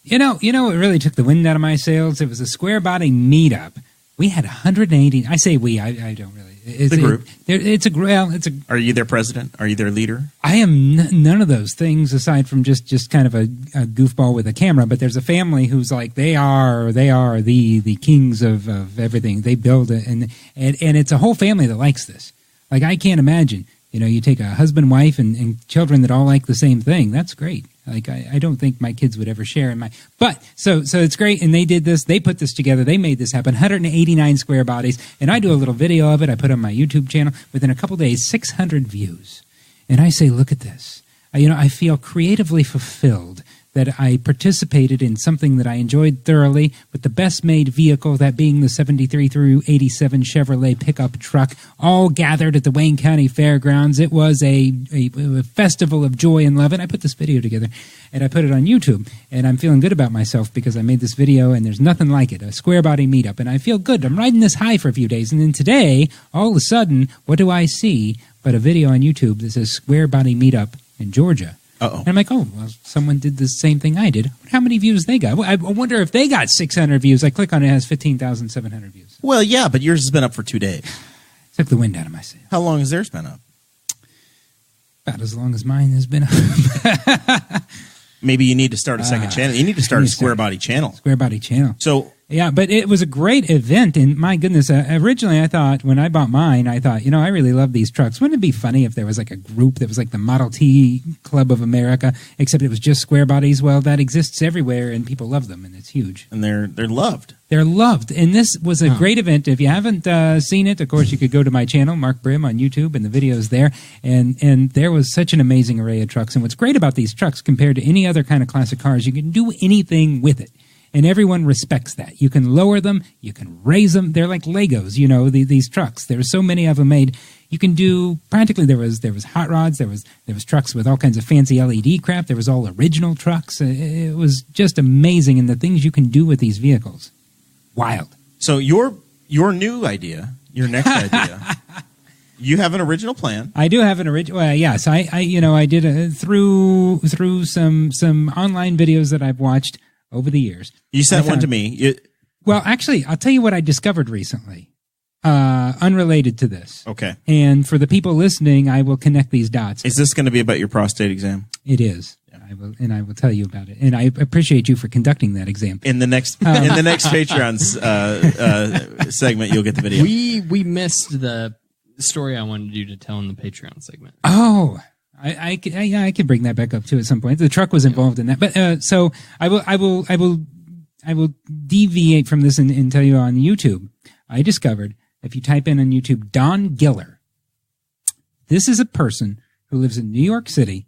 You know, it really took the wind out of my sails. It was a square body meetup. We had 180. I say we. I don't really. It's The group. It's a. Are you their president? Are you their leader? I am none of those things aside from just kind of a goofball with a camera. But there's a family who's like they are the kings of everything. They build it, and it's a whole family that likes this. Like I can't imagine. You take a husband, wife, and children that all like the same thing. That's great. Like I don't think my kids would ever share in my. But so it's great, and they did this. They put this together. They made this happen. 189 square bodies, and I do a little video of it. I put on my YouTube channel. Within a couple days, 600 views, and I say, look at this. I feel creatively fulfilled that I participated in something that I enjoyed thoroughly with the best made vehicle, that being the 73 through 87 Chevrolet pickup truck, all gathered at the Wayne County Fairgrounds. It was a festival of joy and love, and I put this video together, and I put it on YouTube, and I'm feeling good about myself because I made this video, and there's nothing like it, a square body meetup, and I feel good. I'm riding this high for a few days, and then today, all of a sudden, what do I see but a video on YouTube that says square body meetup in Georgia? Uh-oh. And I'm like, oh, well, someone did the same thing I did. How many views they got? Well, I wonder if they got 600 views. I click on it, it has 15,700 views. Well, yeah, but yours has been up for 2 days. Took the wind out of my sail. How long has theirs been up? About as long as mine has been up. Maybe you need to start a second channel. You need to start a square body channel. Square body channel. So Yeah, but it was a great event, and my goodness, originally I thought, when I bought mine, I thought, I really love these trucks. Wouldn't it be funny if there was like a group that was like the Model T Club of America, except it was just square bodies? Well, that exists everywhere, and people love them, and it's huge. and they're loved. They're loved, and this was a great event. If you haven't seen it, of course, you could go to my channel, Mark Brim, on YouTube, and the video's there. And there was such an amazing array of trucks. And what's great about these trucks compared to any other kind of classic cars, you can do anything with it. And everyone respects that. You can lower them, you can raise them. They're like Legos, these trucks. There's so many of them made. You can do practically. There was hot rods. There was trucks with all kinds of fancy LED crap. There was all original trucks. It was just amazing, and the things you can do with these vehicles. Wild. So your new idea, your next idea, you have an original plan. I do have an original. Well, yes, I did through some online videos that I've watched over the years. You sent one to me. Well, actually, I'll tell you what I discovered recently, unrelated to this. Okay. And for the people listening, I will connect these dots. Is this going to be about your prostate exam? It is. I will tell you about it. And I appreciate you for conducting that exam. In the next Patreon's segment, you'll get the video. We missed the story I wanted you to tell in the Patreon segment. Oh, I could bring that back up too at some point. The truck was involved in that, but so I will deviate from this and tell you on YouTube. I discovered if you type in on YouTube Don Giller, this is a person who lives in New York City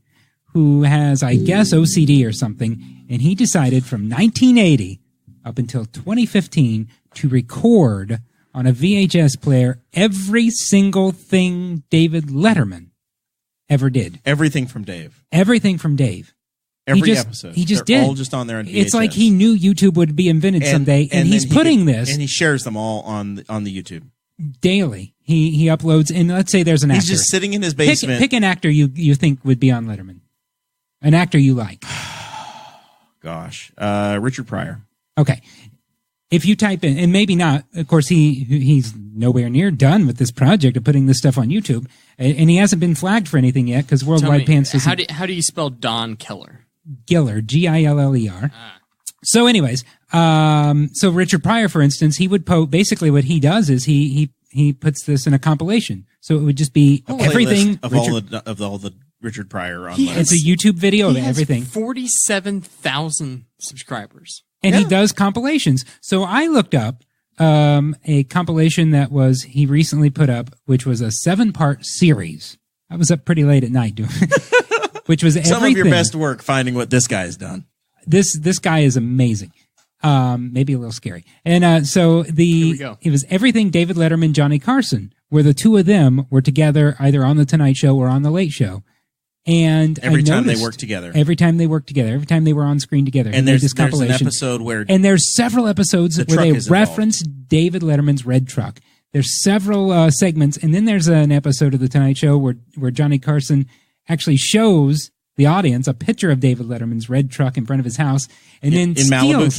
who has, I guess, OCD or something, and he decided from 1980 up until 2015 to record on a VHS player every single thing David Letterman ever did. Everything from Dave. Everything from Dave. Every episode. He just They're did. all just on there on VHS. It's like he knew YouTube would be invented someday, and he's putting this. And he shares them all on the YouTube. Daily. He uploads, and let's say there's an actor. He's just sitting in his basement. Pick an actor you think would be on Letterman. An actor you like. Gosh. Richard Pryor. Okay. If you type in, and maybe not, of course, he's nowhere near done with this project of putting this stuff on YouTube, and he hasn't been flagged for anything yet because Worldwide Pants doesn't. How do you spell Don Keller? Giller, Giller. So anyways, so Richard Pryor, for instance, he would basically what he does is he puts this in a compilation. So it would just be everything of all the Richard Pryor on it's a YouTube video of everything. 47,000 subscribers. And he does compilations. So I looked up a compilation that he recently put up, which was a 7-part series. I was up pretty late at night doing it, which was some of your best work finding what this guy's done. This guy is amazing. Maybe a little scary. And so it was everything David Letterman, Johnny Carson, where the two of them were together either on the Tonight Show or on the Late Show. And every time they worked together, every time they were on screen together. And there's an episode where, and there's several episodes where they reference David Letterman's red truck. There's several segments, and then there's an episode of the Tonight Show where Johnny Carson actually shows the audience a picture of David Letterman's red truck in front of his house, and then in Malibu,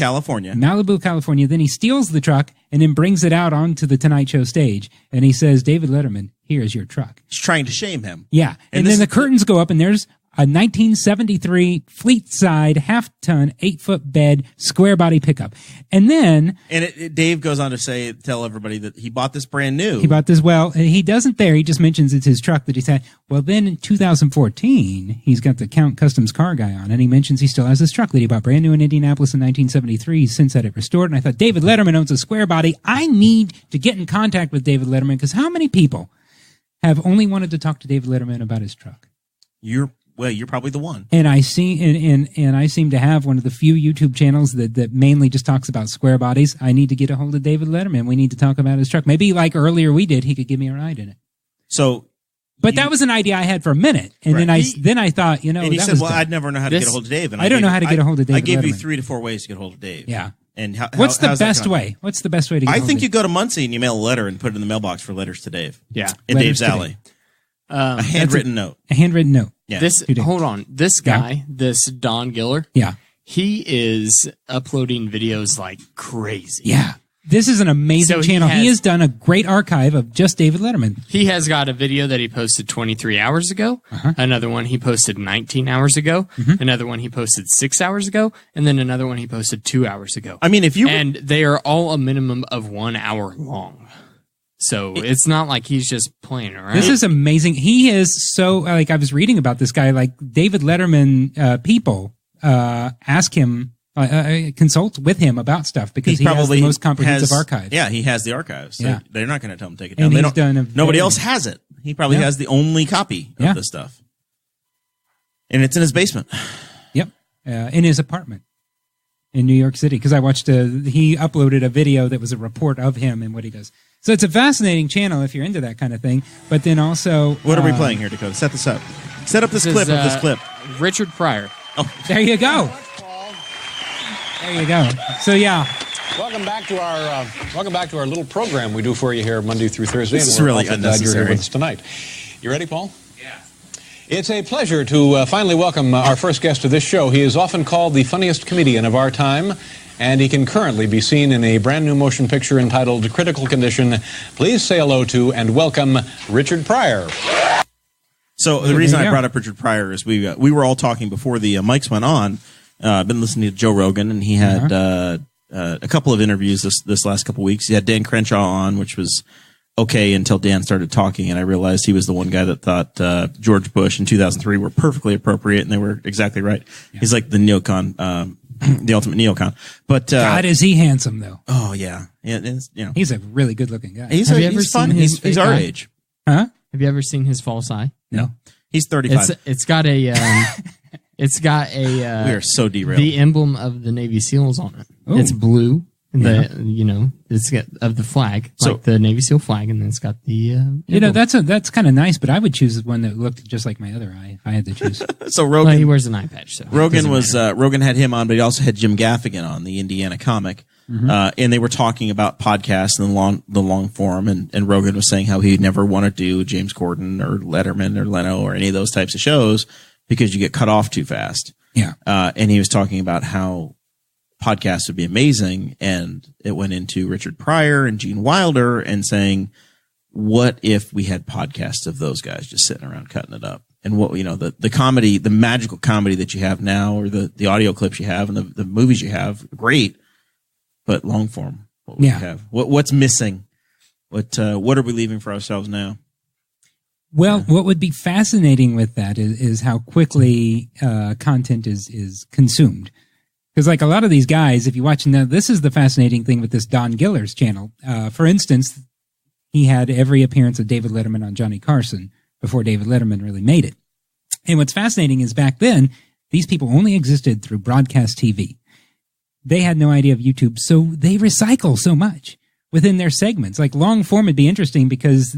California. Then he steals the truck and then brings it out onto the Tonight Show stage, and he says, "David Letterman, here's your truck." He's trying to shame him. Yeah, and then the curtains go up, and there's a 1973 Fleet-side half-ton, 8-foot bed square body pickup, and then Dave goes on to tell everybody that he bought this brand new. He bought this. Well, he doesn't there. He just mentions it's his truck that he's had. Well, then in 2014, he's got the Count Customs car guy on, and he mentions he still has this truck that he bought brand new in Indianapolis in 1973. He's since had it restored, and I thought, David Letterman owns a square body. I need to get in contact with David Letterman, because how many people have only wanted to talk to David Letterman about his truck? You're probably the one. And I seem to have one of the few YouTube channels that mainly just talks about square bodies. I need to get a hold of David Letterman. We need to talk about his truck. Maybe like earlier we did, he could give me a ride in it. But that was an idea I had for a minute, and then I thought, and he said, "Well, I'd never know how to get a hold of Dave." And I don't know how to get a hold of Dave. I gave Letterman. you 3 to 4 ways to get a hold of Dave. Yeah. And what's the best way? What's the best way to get? I think you go to Muncie and you mail a letter and put it in the mailbox for letters to Dave. Yeah, in Dave's alley. A handwritten note. A handwritten note. Yeah. Hold on. This guy, this Don Giller. Yeah. He is uploading videos like crazy. Yeah. This is an amazing channel. He has done a great archive of just David Letterman. He has got a video that he posted 23 hours ago. Another one he posted 19 hours ago. Another one he posted 6 hours ago. And then another one he posted 2 hours ago. I mean, and they are all a minimum of 1 hour long. So it's not like he's just playing around. This is amazing. He is so, I was reading about this guy, David Letterman people ask him, consult with him about stuff because he has the most comprehensive archive. Yeah, he has the archives. So they're not going to tell him to take it down. And nobody else has it. He probably has the only copy of this stuff. And it's in his basement. Yep. In his apartment in New York City. Because I watched, he uploaded a video that was a report of him and what he does. So it's a fascinating channel if you're into that kind of thing. But then also... What are we playing here, Dakota? Set this up. Set up this clip of this clip. Richard Pryor. Oh, there you go. There you go. So, yeah. Welcome back to our little program we do for you here Monday through Thursday. This is really unnecessary. You're here with us tonight. You ready, Paul? Yeah. It's a pleasure to finally welcome our first guest to this show. He is often called the funniest comedian of our time, and he can currently be seen in a brand new motion picture entitled Critical Condition. Please say hello to and welcome Richard Pryor. So the reason I brought up Richard Pryor is we were all talking before the mics went on. I've been listening to Joe Rogan, and he had a couple of interviews this last couple of weeks. He had Dan Crenshaw on, which was okay until Dan started talking, and I realized he was the one guy that thought George Bush in 2003 were perfectly appropriate, and they were exactly right. Yeah. He's like the neocon, the ultimate neocon. But God, is he handsome though? Oh yeah, he's a really good-looking guy. He's fun. He's our age. Huh? Have you ever seen his false eye? No. He's 35. It's got a. We are so derailed. The emblem of the Navy SEALs on it. Ooh. It's blue. It's got of the flag, like the Navy SEAL flag, and then it's got the. That's kind of nice, but I would choose one that looked just like my other eye if I had to choose. So Rogan, he wears an eye patch. So Rogan had him on, but he also had Jim Gaffigan on, the Indiana comic. And they were talking about podcasts and the long form, and Rogan was saying how he'd never want to do James Corden or Letterman or Leno or any of those types of shows because you get cut off too fast. Yeah. And he was talking about how podcasts would be amazing, and it went into Richard Pryor and Gene Wilder and saying, what if we had podcasts of those guys just sitting around cutting it up? what, the comedy, the magical comedy that you have now, or the audio clips you have and the movies you have, great, but long form, what we have, what's missing? What are we leaving for ourselves now? Well, what would be fascinating with that is how quickly content is consumed. Because like a lot of these guys, if you watch now, this is the fascinating thing with this Don Giller's channel. For instance, he had every appearance of David Letterman on Johnny Carson before David Letterman really made it. And what's fascinating is back then, these people only existed through broadcast TV. They had no idea of YouTube, so they recycle so much within their segments. Like long form would be interesting because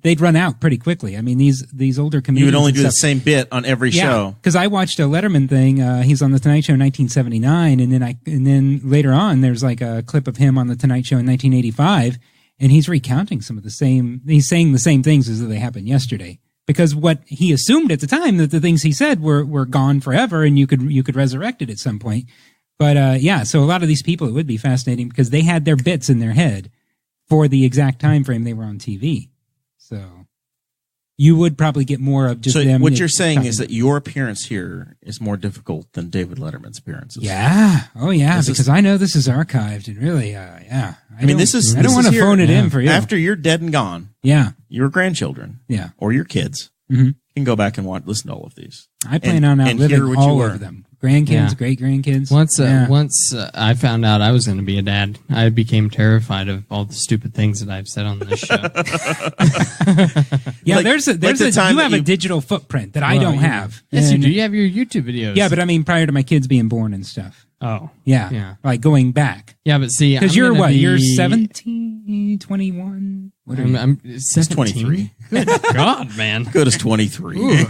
they'd run out pretty quickly. I mean, these older comedians. You would only do the same bit on every show. Because I watched a Letterman thing. He's on the Tonight Show in 1979, and then later on, there's like a clip of him on the Tonight Show in 1985, and he's recounting some of the same. He's saying the same things as though they happened yesterday. Because what he assumed at the time that the things he said were gone forever, and you could resurrect it at some point. But so a lot of these people, it would be fascinating because they had their bits in their head for the exact time frame they were on TV. So you would probably get more of just them. What you're saying is that your appearance here is more difficult than David Letterman's appearances. Yeah. Oh, yeah. Because I know this is archived and really, I don't want to phone it in for you. After you're dead and gone. Yeah. Your grandchildren. Yeah. Or your kids. Mm-hmm. Can go back and listen to all of these. I plan on outliving all of them. Grandkids, great grandkids. Once I found out I was going to be a dad, I became terrified of all the stupid things that I've said on this show. You have a digital footprint that I don't have. Yes, you do. You have your YouTube videos. Yeah, but I mean prior to my kids being born and stuff. Oh. Yeah. Like going back. Yeah, but see, because you're what? You're 17, 21? What are you? I'm 17. 23. Good God, man. Good as 23.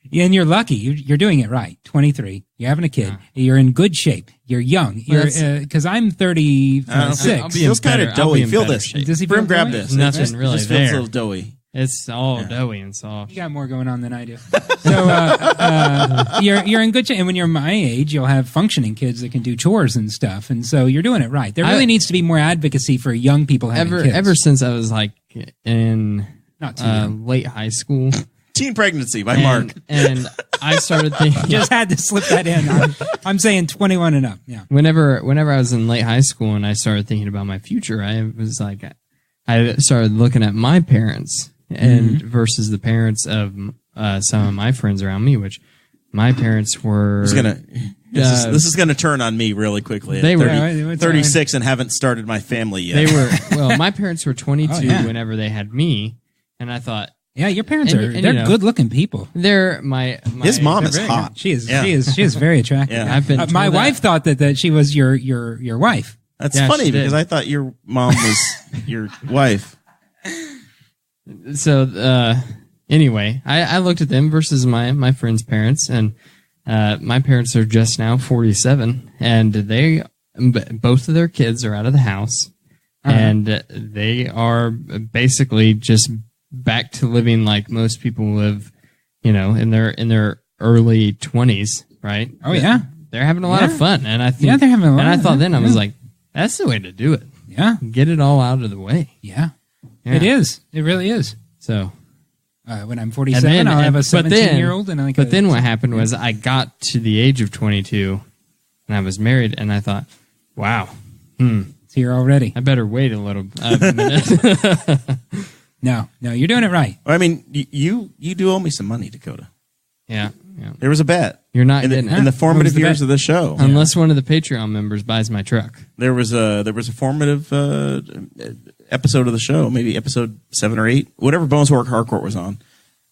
Yeah, and you're lucky. You're doing it right. 23. You're having a kid. Yeah. You're in good shape. You're young. Because I'm 36. Feels kind of doughy. Feel this. Shape. Does he Brim, grab this. Nothing really just there. Feels a little doughy. It's all doughy and soft. You got more going on than I do. So you're in good shape. And when you're my age, you'll have functioning kids that can do chores and stuff. And so you're doing it right. There really needs to be more advocacy for young people having kids. Ever since I was like in Not too late high school. Teen Pregnancy by Mark. And I started thinking. Just had to slip that in. I'm saying 21 and up. Yeah. Whenever I was in late high school and I started thinking about my future, I started looking at my parents and versus the parents of some of my friends around me, which my parents were. This is going to turn on me really quickly. They were 36 and haven't started my family yet. My parents were 22 whenever they had me, and I thought. Yeah, your parents they're good-looking people. They're his mom is hot. She is very attractive. Yeah. I've been my wife thought that she was your wife. That's funny because I thought your mom was your wife. So anyway, I looked at them versus my friend's parents, and my parents are just now 47, and both of their kids are out of the house, and they are basically just back to living like most people live, in their early 20s, right? Oh yeah, they're having a lot of fun, and I think they're having a lot. And I thought I was like, that's the way to do it. Yeah, get it all out of the way. Yeah. It is. It really is. So when I'm 47, I'll have a 17-year-old, and but then what happened was I got to the age of 22, and I was married, and I thought, wow, it's here already. I better wait a minute. No, you're doing it right. I mean, you do owe me some money, Dakota. Yeah. There was a bet. You're not getting in the formative years of the show, unless one of the Patreon members buys my truck. There was a formative episode of the show, maybe episode 7 or 8, whatever Bones Harcourt was on,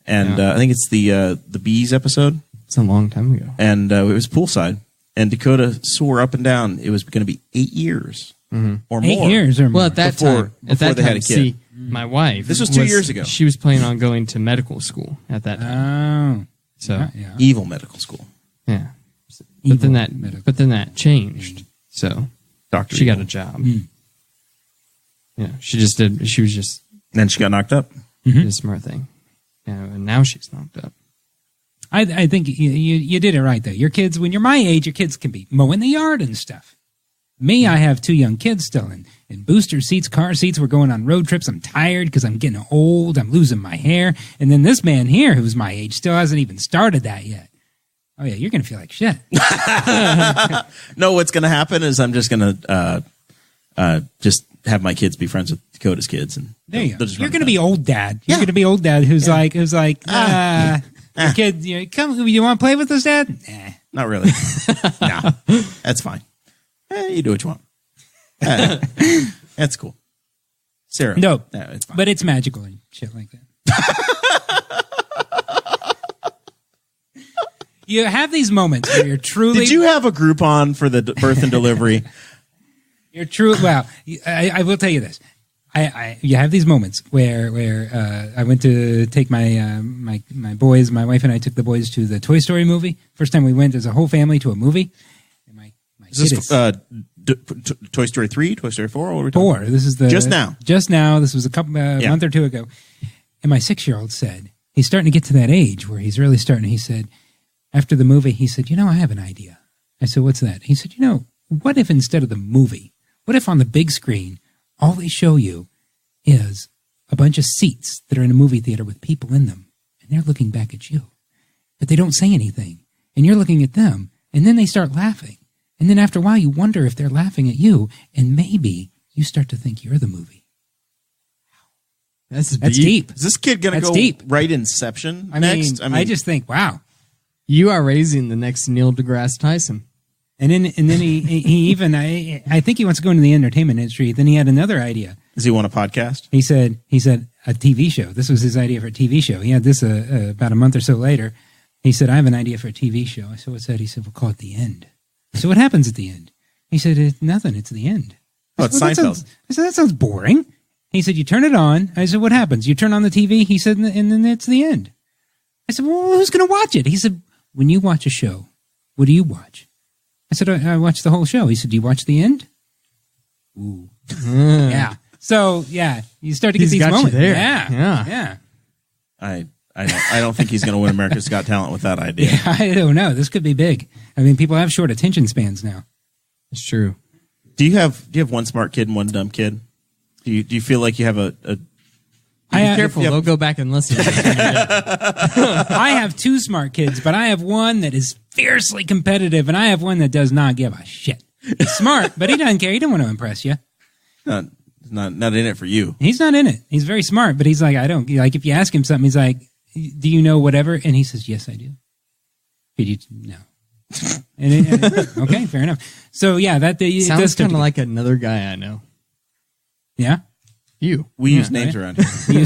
and I think it's the bees episode. It's a long time ago, and it was poolside, and Dakota swore up and down it was going to be 8 years or more. 8 years or more. Well, at that time, they had a kid. See, my wife. This was 2 years ago. She was planning on going to medical school at that time. Oh, so evil medical school. Yeah, but then that changed. So Doctor, she got a job. Yeah, she was just. Then she got knocked up. Did a smart thing. Yeah, and now she's knocked up. I think you did it right though. Your kids, when you're my age, your kids can be mowing the yard and stuff. Me, I have 2 young kids still, and in booster seats, car seats. We're going on road trips. I'm tired because I'm getting old. I'm losing my hair. And then this man here, who's my age, still hasn't even started that yet. Oh, yeah, you're going to feel like shit. No, what's going to happen is I'm just going to just have my kids be friends with Dakota's kids. And There you go. they'll just You're run going to with be old dad. You're going to be old dad who's like, your kid, come, you want to play with us, Dad? Nah. that. Not really. No, that's fine. You do what you want. That's cool. Sarah. No, it's fine. but it's magical and shit like that. You have these moments where you're truly... Did you have a Groupon for the birth and delivery? You're true. Well, I will tell you this. You have these moments where I went to take my boys. My wife and I took the boys to the Toy Story movie. First time we went as a whole family to a movie. And my Is this Toy Story 3, Toy Story 4? What are we talking 4. about? This is the Just now. Just now. This was a month or two ago. And my 6-year-old said he's starting to get to that age where he's really starting. He said after the movie, he said, I have an idea. I said, what's that? He said, what if instead of the movie, what if on the big screen, all they show you is a bunch of seats that are in a movie theater with people in them, and they're looking back at you, but they don't say anything, and you're looking at them, and then they start laughing, and then after a while you wonder if they're laughing at you, and maybe you start to think you're the movie. That's deep. Is this kid going to go deep. right Inception I next? mean, I just think, wow. You are raising the next Neil deGrasse Tyson. And then he even I think he wants to go into the entertainment industry. Then he had another idea. Does he want a podcast? He said a TV show. This was his idea for a TV show. He had this about a month or so later. He said, I have an idea for a TV show. I said, what's that? He said, we'll call it The End. I said, what happens at the end? He said, it's nothing. It's the end. Oh, it's Seinfeld. I said, that sounds boring. He said, you turn it on. I said, what happens? You turn on the TV. He said, and then it's the end. I said, well, who's going to watch it? He said, when you watch a show, what do you watch? I said, I watched the whole show. He said, do you watch the end? Ooh. Yeah. So, yeah, you start to get these got you moments. there. Yeah. I don't think he's going to win America's Got Talent with that idea. Yeah, I don't know. This could be big. I mean, people have short attention spans now. It's true. Do you have one smart kid and one dumb kid? Do you feel like you have a Be careful. They'll go back and listen. I have 2 smart kids, but I have one that is fiercely competitive, and I have one that does not give a shit. He's smart, but he doesn't care. He don't want to impress you. not in it for you? He's not in it. He's very smart, but he's like, I don't. Like, if you ask him something, he's like, do you know whatever? And he says, yes, I do. Could you? No. Okay, fair enough. So, yeah, that sounds kind of like another guy I know. Yeah? You. We use names around here.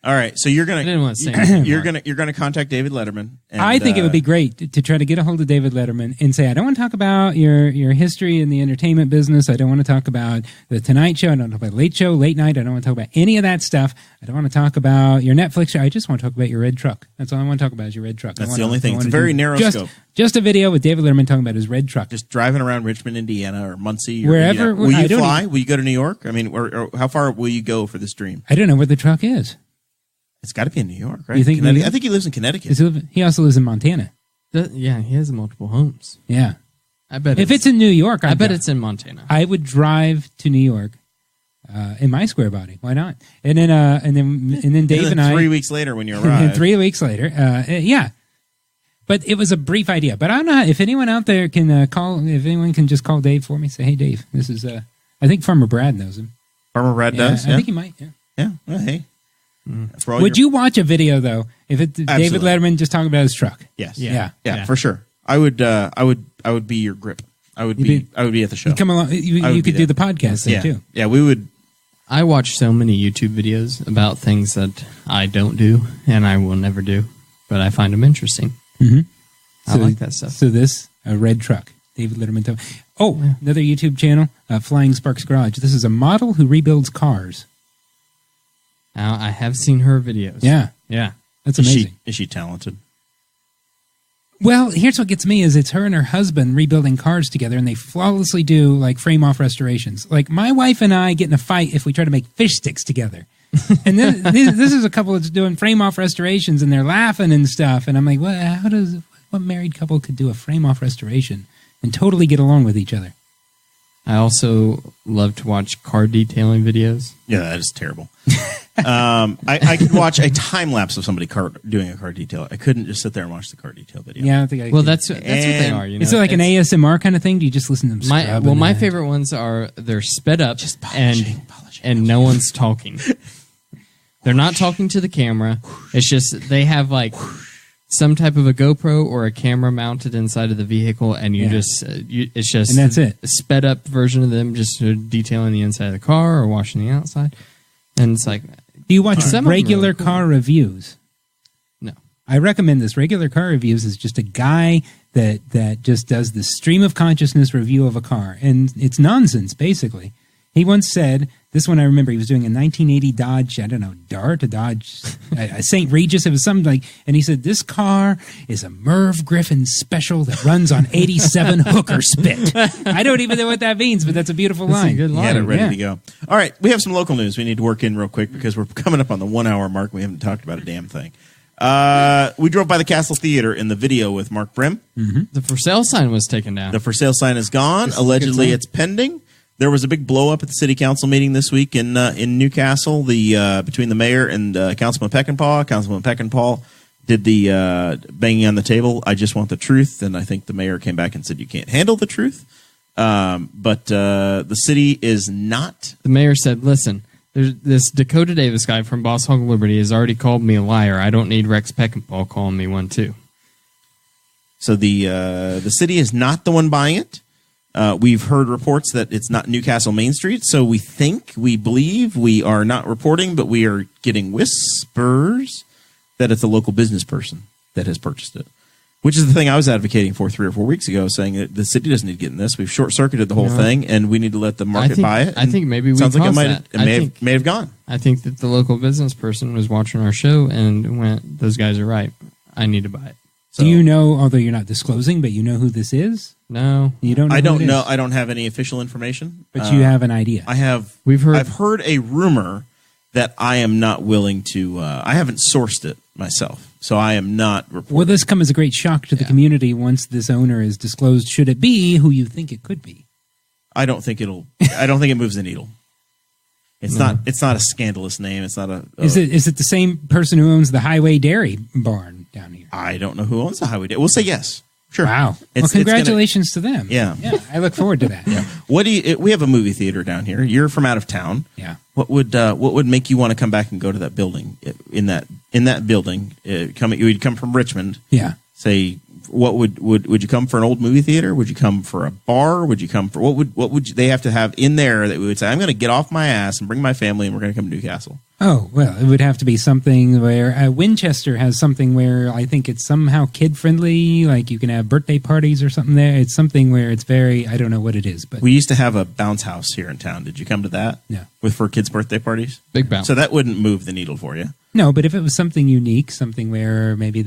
All right, so you're I didn't want to say you're gonna contact David Letterman. And, I think it would be great to try to get a hold of David Letterman and say, I don't want to talk about your history in the entertainment business. I don't want to talk about the Tonight Show. I don't want to talk about Late Show, Late Night. I don't want to talk about any of that stuff. I don't want to talk about your Netflix show. I just want to talk about your red truck. That's all I want to talk about is your red truck. That's the only thing. It's a very narrow scope. Just a video with David Letterman talking about his red truck. Just driving around Richmond, Indiana, or Muncie, or wherever. Will you fly? Will you go to New York? I mean, or how far will you go for this dream? I don't know where the truck is. It's got to be in New York, right? You think I think he lives in Connecticut. He also lives in Montana. Yeah, he has multiple homes. Yeah. I bet if it's in New York, I bet it's in Montana. I would drive to New York in my square body. Why not? And then Dave and I 3 weeks later when you arrive. 3 weeks later, yeah. But it was a brief idea. But I don't know if anyone out there can call. If anyone can just call Dave for me, say, "Hey, Dave, this is." I think Farmer Brad knows him. Farmer Brad does. Yeah. I think he might. Yeah. Yeah. Well, hey. Would you watch a video though if it's David Letterman just talking about his truck? Yes. Yeah, for sure. I would be your grip. I would be at the show. You come along. You could do the podcast there too. Yeah, we would. I watch so many YouTube videos about things that I don't do and I will never do, but I find them interesting. Mm-hmm. I like that stuff. So a red truck. David Letterman. Another YouTube channel, Flying Sparks Garage. This is a model who rebuilds cars. Now, I have seen her videos. Yeah. That's amazing. Is she talented? Well, here's what gets me is it's her and her husband rebuilding cars together, and they flawlessly do like frame-off restorations. Like my wife and I get in a fight if we try to make fish sticks together. And then this is a couple that's doing frame-off restorations, and they're laughing and stuff. And I'm like, what married couple could do a frame-off restoration and totally get along with each other? I also love to watch car detailing videos. Yeah, that is terrible. I could watch a time lapse of somebody doing a car detail. I couldn't just sit there and watch the car detail video. Yeah, I don't think I Well, could. that's what they are. You know? Is it like an ASMR kind of thing? Do you just listen to them scrub? My favorite ones are they're sped up and no one's talking. They're not talking to the camera. It's just they have like some type of a GoPro or a camera mounted inside of the vehicle, and it's just and that's it. A sped up version of them just detailing the inside of the car or washing the outside. And it's like, do you watch some of them are regular really cool. car reviews? No. I recommend this. Regular car reviews is just a guy that just does the stream of consciousness review of a car, and it's nonsense basically. He once said, this one I remember, he was doing a 1980 Dodge, I don't know, Dart, a Dodge, a St. Regis, it was something like, and he said, this car is a Merv Griffin special that runs on 87 hooker spit. I don't even know what that means, but that's a beautiful That's line. a good He line. had it ready to go. All right, we have some local news we need to work in real quick because we're coming up on the 1 hour mark. We haven't talked about a damn thing. We drove by the Castle Theater in the video with Mark Brim. The for sale sign was taken down. The for sale sign is gone. This is a Allegedly, good sign. it's pending. There was a big blow up at the city council meeting this week in Newcastle. Between the mayor and Councilman Peckinpah. Councilman Peckinpah did the banging on the table. I just want the truth, and I think the mayor came back and said you can't handle the truth. But the city is not. The mayor said, listen, there's this Dakota Davis guy from Boss Hog Liberty has already called me a liar. I don't need Rex Peckinpah calling me one, too. So the city is not the one buying it. We've heard reports that it's not Newcastle Main Street, so we believe, we are not reporting, but we are getting whispers that it's a local business person that has purchased it, which is the thing I was advocating for 3 or 4 weeks ago, saying that the city doesn't need to get in this. We've short-circuited the whole thing, and we need to let the market buy it. I think maybe we sounds like it caused that. may have gone. I think that the local business person was watching our show and went, those guys are right. I need to buy it. So, Do you know, although you're not disclosing, but you know who this is? No. You don't know I who don't it know. is? I don't have any official information, But you have an idea. I have. I've heard a rumor that I am not willing to. I haven't sourced it myself, so I am not reporting. Will this come as a great shock to the community once this owner is disclosed? Should it be who you think it could be? I don't think it moves the needle. It's not. It's not a scandalous name. It's not a. Is it the same person who owns the Highway Dairy barn down here? I don't know who owns the highway. We'll say yes. Sure. Wow. It's- Well, congratulations to them. Yeah. I look forward to that. What do you? We have a movie theater down here. You're from out of town. Yeah. What would make you want to come back and go to that building? In that building, you'd come from Richmond. Yeah. Say, what would you come for an old movie theater? Would you come for a bar? Would you come for what would they have to have in there that we would say, I'm going to get off my ass and bring my family and we're going to come to Newcastle? Oh, well, it would have to be something where Winchester has something where I think it's somehow kid friendly, like you can have birthday parties or something there. It's something where it's very, I don't know what it is, but We used to have a bounce house here in town. Did you come to that? Yeah. For kids' birthday parties? Big bounce. So that wouldn't move the needle for you. no, but if it was something unique, something where maybe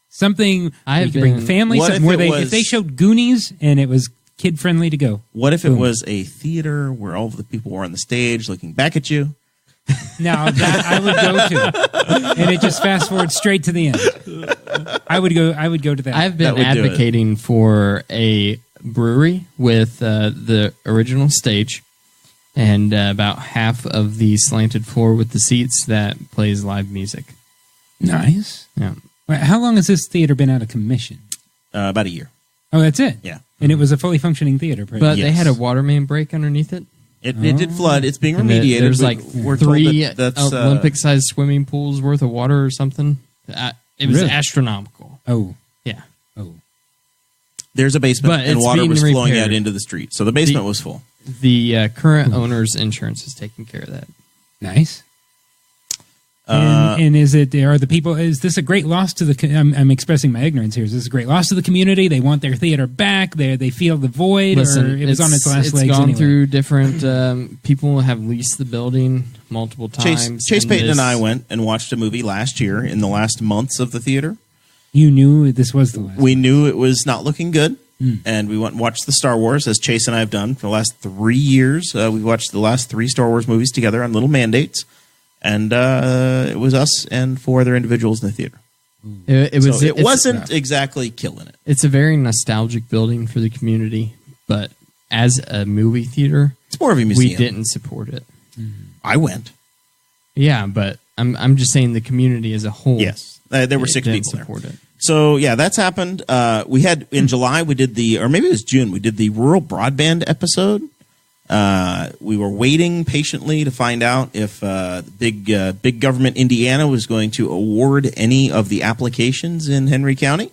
something I you have could bring been- family, What something if where it if was- they showed Goonies and it was kid friendly to go. What if it Boom. was a theater where all of the people were on the stage looking back at you? Now that I would go to, and it just fast forward straight to the end. I would go to that. I've That been would do it. advocating for a brewery with the original stage and about half of the slanted floor with the seats that plays live music. Nice. Yeah. Wait, how long has this theater been out of commission? About a year. Oh, that's it. Yeah. And it was a fully functioning theater. But they Yes. had a water main break underneath it. It did flood. It's being And remediated. there's like We're told three that that's Olympic-sized swimming pools worth of water or something. It was Really? astronomical. Oh, Yeah. oh. There's a basement But and it's water being was flowing repaired. out into the street. So the basement was full. The current owner's insurance is taking care of that. Nice. And is this a great loss to the? I'm expressing my ignorance here. Is this a great loss to the community? They want their theater back. They feel the void, or it was on its last legs. It's gone anyway? through different. People have leased the building multiple times. Chase Payton and I this- went and watched a movie last year in the last months of the theater. You knew this was the last. We knew it was not looking good. And we went and watched the Star Wars, as Chase and I have done for the last 3 years. We watched the last 3 Star Wars movies together on little mandates. And it was us and 4 other individuals in the theater. It It wasn't exactly killing it. It's a very nostalgic building for the community, but as a movie theater, It's more of a museum. we didn't support it. I went. Yeah, but I'm just saying the community as a whole. Yes. There were it 6 didn't people there. support it. So, yeah, that's happened. We had, in July, we did or maybe it was June, we did the rural broadband episode. We were waiting patiently to find out if big government Indiana was going to award any of the applications in Henry County.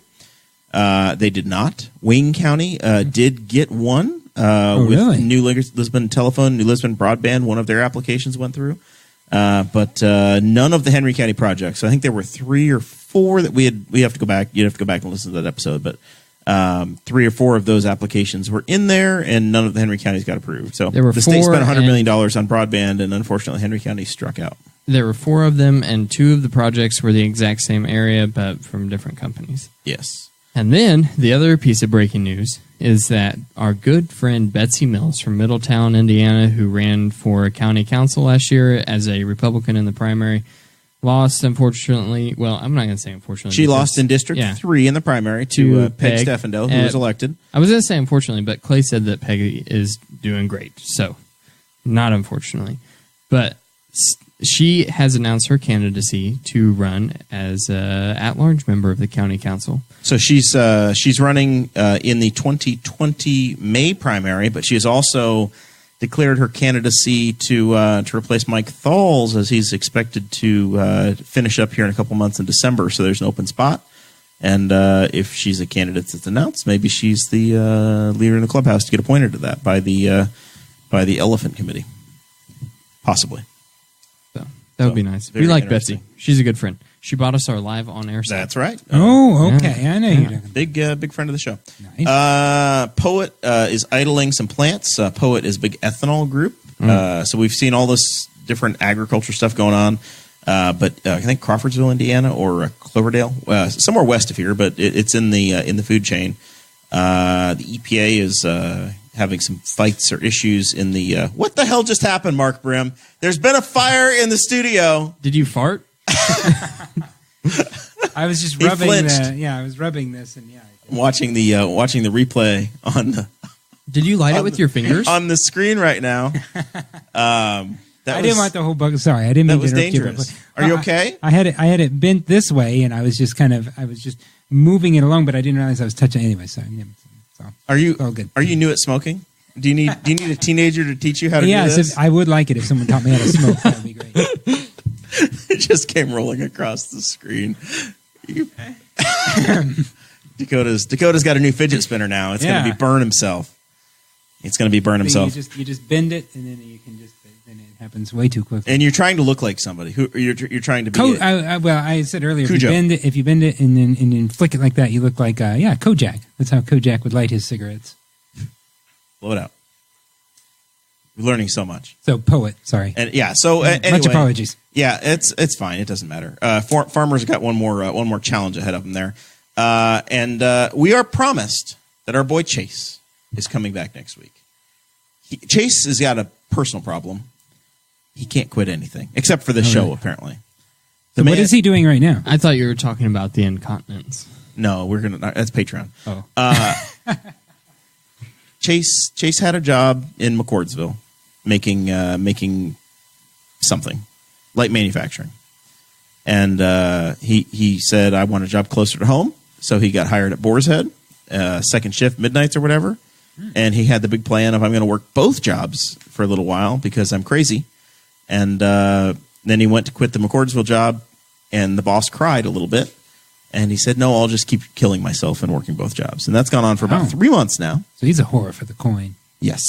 They did not. Wayne County did get one with really? New Lisbon Telephone, New Lisbon Broadband. One of their applications went through. But none of the Henry County projects. So I think there were 3 or 4 that we have to go back. You'd have to go back and listen to that episode. But 3 or 4 of those applications were in there, and none of the Henry counties got approved. So There were the state 4 spent $100 million on broadband, and unfortunately, Henry County struck out. There were 4 of them, and 2 of the projects were the exact same area, but from different companies. Yes. And then the other piece of breaking news is that our good friend Betsy Mills from Middletown, Indiana, who ran for county council last year as a Republican in the primary, lost, unfortunately. Well, I'm not going to say unfortunately. She lost in District 3 in the primary to Peg Steffendoe, who was elected. I was going to say unfortunately, but Clay said that Peggy is doing great. So, not unfortunately. But she has announced her candidacy to run as an at-large member of the county council. So she's running in the 2020 May primary, but she has also declared her candidacy to replace Mike Thalls, as he's expected to finish up here in a couple months in December. So there's an open spot, and if she's a candidate that's announced, maybe she's the leader in the clubhouse to get appointed to that by the Elephant Committee, possibly. So that would be nice. We like Betsy. She's a good friend. She bought us our live on-air set. That's right. Oh, okay. Yeah. I know you're talking about. Big friend of the show. Nice. Poet is idling some plants. Poet is a big ethanol group. So we've seen all this different agriculture stuff going on. But I think Crawfordsville, Indiana, or Cloverdale, somewhere west of here, but it's in the food chain. The EPA is having some fights or issues in the. What the hell just happened, Mark Brim? There's been a fire in the studio. Did you fart? I was just He rubbing flinched. I was rubbing this, and Watching the replay on the Did you light it with your fingers? on the screen right now. I didn't want the whole bug. Sorry, I didn't mean That was to interrupt dangerous. you. Are you okay? I had it bent this way, and I was just moving it along, but I didn't realize I was touching it anyway. So, Are you all good. Are you new at smoking? Do you need a teenager to teach you how to do Yes, this? I would like it if someone taught me how to smoke. That would be great. It just came rolling across the screen. Dakota's got a new fidget spinner now. It's going to be burn himself. It's going to be burn himself. You just bend it, and then you can then it happens way too quickly. And you're trying to look like somebody. Who you're trying to be? I said earlier, Cujo. if you bend it and then flick it like that, you look like Kojak. That's how Kojak would light his cigarettes. Blow it out. We're learning so much. So poet, sorry. And so anyway, much apologies. Yeah, it's fine. It doesn't matter. Farmers got one more challenge ahead of them there, and we are promised that our boy Chase is coming back next week. Chase has got a personal problem. He can't quit anything except for this show. Really? Apparently, What is he doing right now? I thought you were talking about the incontinence. No, we're gonna. That's Patreon. Oh. Chase had a job in McCordsville, making something, light manufacturing, and he said, "I want a job closer to home," so he got hired at Boar's Head, second shift, midnights or whatever, and he had the big plan of, "I'm going to work both jobs for a little while because I'm crazy," and then he went to quit the McCordsville job, and the boss cried a little bit. And he said, "No, I'll just keep killing myself and working both jobs." And that's gone on for about 3 months now. So he's a whore for the coin. Yes.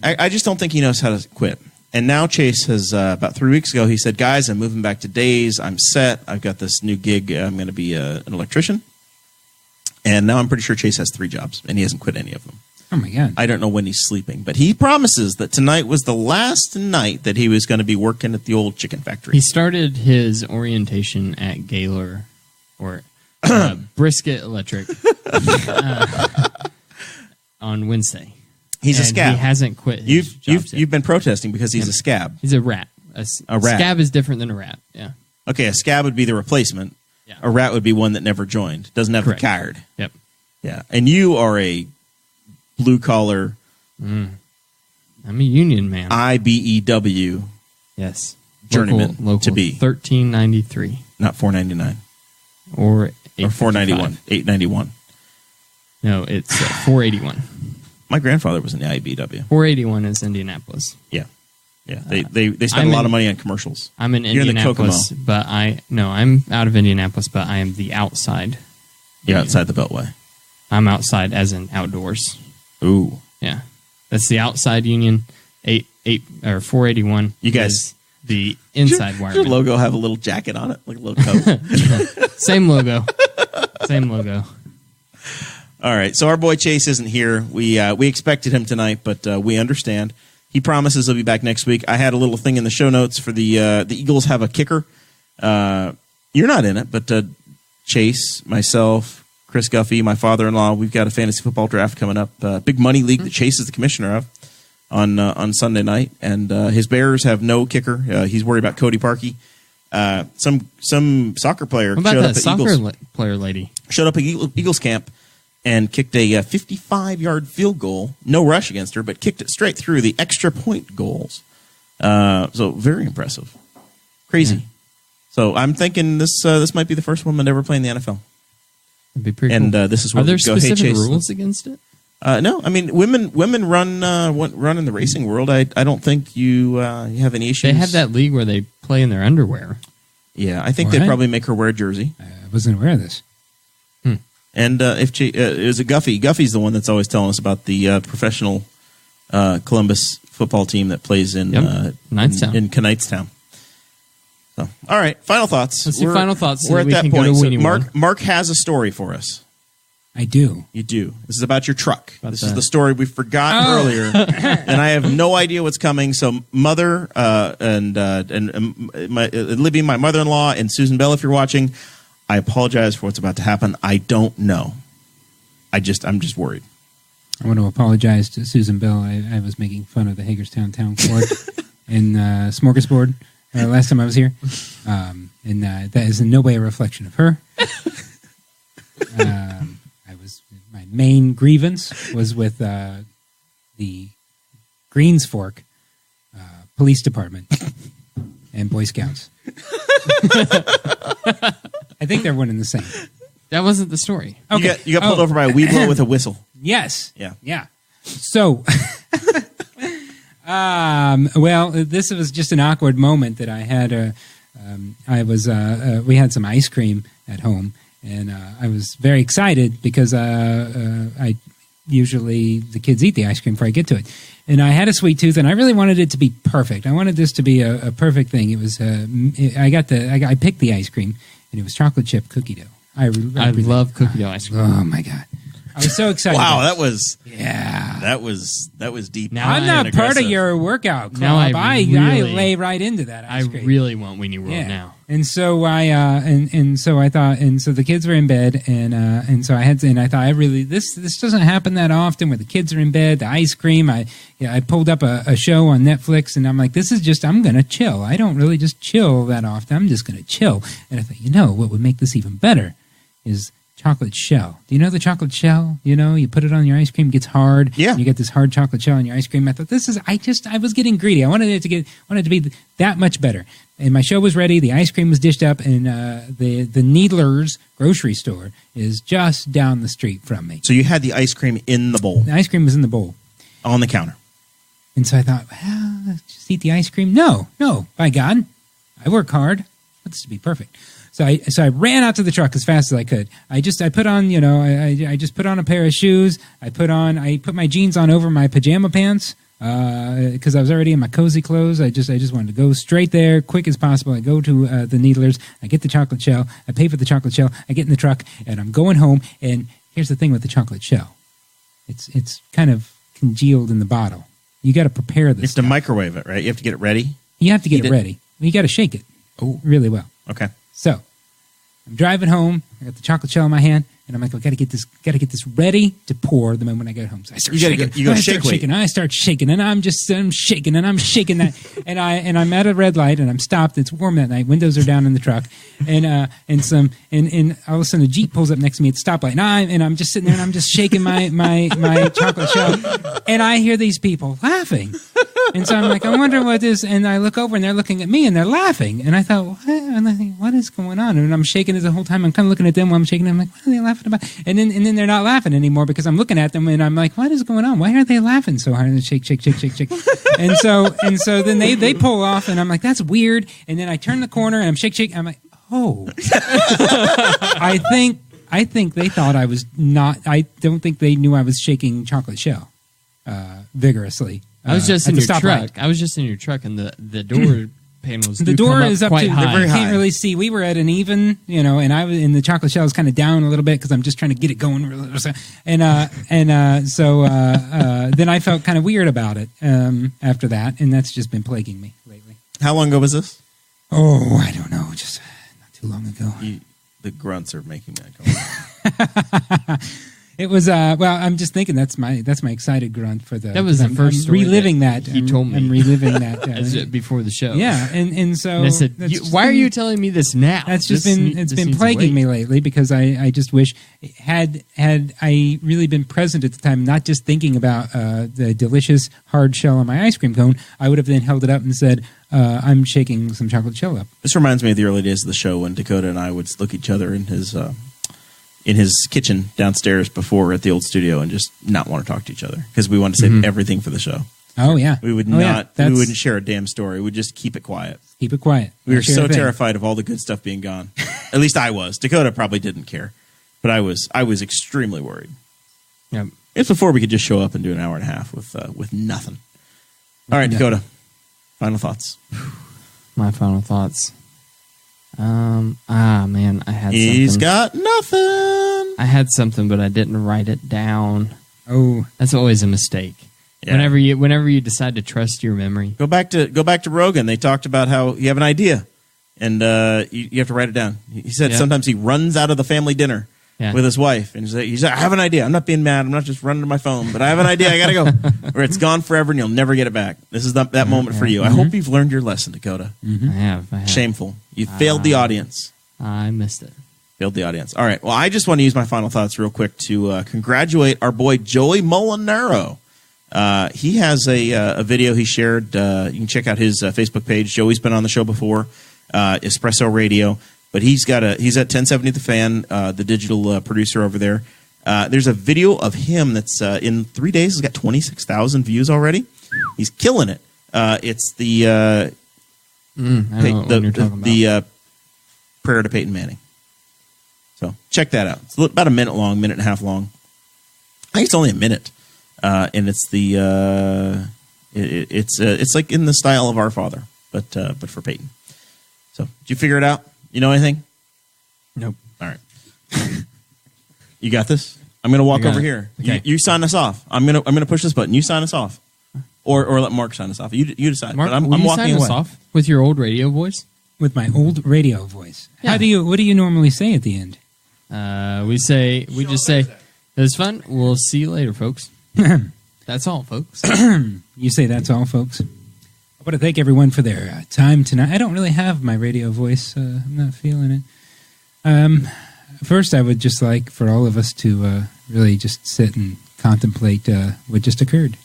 I just don't think he knows how to quit. And now Chase has, about 3 weeks ago, he said, "Guys, I'm moving back to days. I'm set. I've got this new gig. I'm going to be an electrician." And now I'm pretty sure Chase has 3 jobs, and he hasn't quit any of them. Oh, my God. I don't know when he's sleeping, but he promises that tonight was the last night that he was going to be working at the old chicken factory. He started his orientation at Gaylor, or Brisket Electric, on Wednesday. He's a scab. He hasn't quit his job yet. You've been protesting because he's a scab. He's a rat. A rat. Scab is different than a rat. Yeah. Okay, a scab would be the replacement. Yeah. A rat would be one that never joined. Doesn't have Correct. the card. Yep. Yeah. And you are a blue-collar, I'm a union man. IBEW. Yes. Journeyman local to be. $13.93. Not $4.99. Or $4.91. $8.91. No, it's $4.81. My grandfather was in the IBEW. $4.81 is Indianapolis. Yeah. Yeah. They spend a lot of money on commercials. I'm in You're Indianapolis, in the but I'm out of Indianapolis, but I am the outside. You're outside the Beltway. I'm outside as in outdoors. Ooh. Yeah. That's the outside union. 481. You guys, is the inside your wireman. logo have a little jacket on it, like a little coat. Same logo. Same logo. All right. So our boy Chase isn't here. We expected him tonight, but we understand. He promises he'll be back next week. I had a little thing in the show notes for the Eagles have a kicker. You're not in it, but Chase, myself, Chris Guffey, my father-in-law, we've got a fantasy football draft coming up. Big money league that Chase is the commissioner of on Sunday night, and his Bears have no kicker. He's worried about Cody Parkey. Some soccer player What about showed that up at soccer player lady? Showed up at Eagles camp and kicked a 55-yard field goal. No rush against her, but kicked it straight through the extra point goals. So very impressive. Crazy. Yeah. So I'm thinking this might be the first woman to ever play in the NFL. That'd be pretty and cool. This is where Are there we go, specific hey, Chase, rules against it? No, I mean women run in the racing world. I don't think you have any issues. They have that league where they play in their underwear. Yeah, I think they'd probably make her wear a jersey. I wasn't aware of this. And if it was a Guffey's the one that's always telling us about the professional Columbus football team that plays in Knightstown. in Knightstown. So, all right, final thoughts. Let's do final thoughts. We're at that point. So Mark has a story for us. I do. You do. This is about your truck. This is the story we forgot earlier, and I have no idea what's coming. So, Mother and Libby, my mother-in-law, and Susan Bell, if you're watching, I apologize for what's about to happen. I don't know. I'm just worried. I want to apologize to Susan Bell. I was making fun of the Hagerstown Town Court in Smorgasbord last time I was here, and that is in no way a reflection of her. My main grievance was with the Greens Fork Police Department and Boy Scouts. I think they're one and the same. That wasn't the story. Okay. You got pulled over by a weeblo with a whistle. Yes. Yeah. So, well, this was just an awkward moment that I had. We had some ice cream at home, and I was very excited because I usually the kids eat the ice cream before I get to it. And I had a sweet tooth, and I really wanted it to be perfect. I wanted this to be a perfect thing. It was I picked the ice cream, and it was chocolate chip cookie dough. I love cookie dough ice cream. Oh my god! I was so excited. Wow, that was deep. Now I'm not part of your workout club. Now I lay right into that ice cream. I really want Weenie World now. And so I thought, and so the kids were in bed, and so I thought this doesn't happen that often where the kids are in bed, the ice cream. I pulled up a show on Netflix, and I'm like, I'm gonna chill. I don't really just chill that often. I'm just gonna chill. And I thought, what would make this even better is chocolate shell. Do you know the chocolate shell? You put it on your ice cream, it gets hard. Yeah. You get this hard chocolate shell on your ice cream. I thought I was getting greedy. I wanted it to be that much better. And my show was ready. The ice cream was dished up, and the Needler's grocery store is just down the street from me. So you had the ice cream in the bowl. The ice cream was in the bowl. On the counter. And so I thought, just eat the ice cream. No, by God, I work hard. I want this to be perfect. So I ran out to the truck as fast as I could. I put on, I just put on a pair of shoes. I put my jeans on over my pajama pants because I was already in my cozy clothes. I just wanted to go straight there, quick as possible. I go to the Needlers. I get the chocolate shell. I pay for the chocolate shell. I get in the truck, and I'm going home. And here's the thing with the chocolate shell: it's kind of congealed in the bottle. You got to prepare this. You have to microwave it, right? You have to get it ready. You have to get it ready. You got to shake it really well. Okay. So I'm driving home. I got the chocolate shell in my hand. And I'm like, I got to get this ready to pour the moment I get home. So I start shaking. I start shaking, and I'm shaking that. and I'm at a red light, and I'm stopped. It's warm that night. Windows are down in the truck, and all of a sudden a Jeep pulls up next to me at the stoplight, and I'm just sitting there, and I'm just shaking my chocolate shell, and I hear these people laughing. And so I'm like, I wonder what this, and I look over and they're looking at me and they're laughing. And I thought, what? And I think, what is going on? And I'm shaking it the whole time. I'm kind of looking at them while I'm shaking. I'm like, what are they laughing about? And then they're not laughing anymore because I'm looking at them and I'm like, what is going on? Why are they laughing so hard? And shake. and so then they pull off and I'm like, that's weird. And then I turn the corner and I'm shake. I'm like, oh, I think they thought I was not. I don't think they knew I was shaking chocolate shell vigorously. I was just in your truck. I was just in your truck, and the door panels. The door is up quite to high. You can't really see. We were at an even, and I was in the chocolate shell was kind of down a little bit because I'm just trying to get it going. So then I felt kind of weird about it after that, and that's just been plaguing me lately. How long ago was this? Oh, I don't know, just not too long ago. The grunts are making that go. It was I'm just thinking that's my excited grunt for the. That was the first story reliving that. He told me. I'm reliving that before the show. Yeah, and so and I said, "Why are you telling me this now?" That's just been plaguing me lately because I just wish had I really been present at the time, not just thinking about the delicious hard shell on my ice cream cone. I would have then held it up and said, "I'm shaking some chocolate shell up." This reminds me of the early days of the show when Dakota and I would look at each other in his kitchen downstairs before at the old studio and just not want to talk to each other because we wanted to save everything for the show. Oh yeah, we would we wouldn't share a damn story. We'd just keep it quiet. Keep it quiet. We were so terrified of all the good stuff being gone. At least I was. Dakota probably didn't care, but I was extremely worried. Yeah, it's before we could just show up and do an hour and a half with nothing. All right, Dakota. Final thoughts. My final thoughts. Man, I had something. He's got nothing. I had something, but I didn't write it down. Oh, that's always a mistake. Yeah. Whenever you decide to trust your memory, go back to Rogan. They talked about how you have an idea, and you have to write it down. He said sometimes he runs out of the family dinner with his wife, and he's like, I have an idea. I'm not being mad. I'm not just running to my phone, but I have an idea. I gotta go, or it's gone forever, and you'll never get it back. This is that moment for you. I hope you've learned your lesson, Dakota. I have. Shameful. You failed the audience. I missed it. Failed the audience. All right. Well, I just want to use my final thoughts real quick to congratulate our boy Joey Molinaro. He has a video he shared. You can check out his Facebook page. Joey's been on the show before, Espresso Radio, but he's at 1070 The Fan, the digital producer over there. There's a video of him that's in 3 days. He's got 26,000 views already. He's killing it. It's the prayer to Peyton Manning. So check that out. It's about a minute long, minute and a half long. I think it's only a minute, and it's it's like in the style of Our Father, but for Peyton. So did you figure it out? You know anything? Nope. All right. You got this. I'm going to walk over here. Okay. You sign us off. I'm gonna push this button. You sign us off, or let Mark sign us off. You decide. Mark, but I'm will you walking sign away. us off with your old radio voice. With my old radio voice. Yeah. What do you normally say at the end? We just say, it was fun. We'll see you later, folks. That's all, folks. You say that's all, folks. I want to thank everyone for their time tonight. I don't really have my radio voice. I'm not feeling it. First, I would just like for all of us to really just sit and contemplate what just occurred.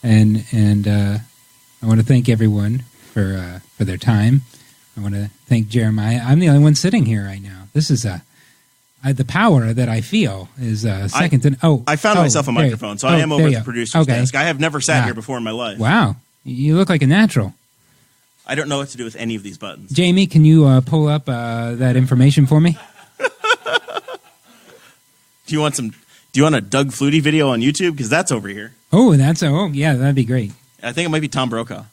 And I want to thank everyone for their time. I want to thank Jeremiah. I'm the only one sitting here right now. This is the power that I feel is second to. I found myself a microphone, so I am over at the producer's desk. I have never sat here before in my life. Wow, you look like a natural. I don't know what to do with any of these buttons. Jamie, can you pull up that information for me? Do you want a Doug Flutie video on YouTube? Because that's over here. Oh, yeah, that'd be great. I think it might be Tom Brokaw.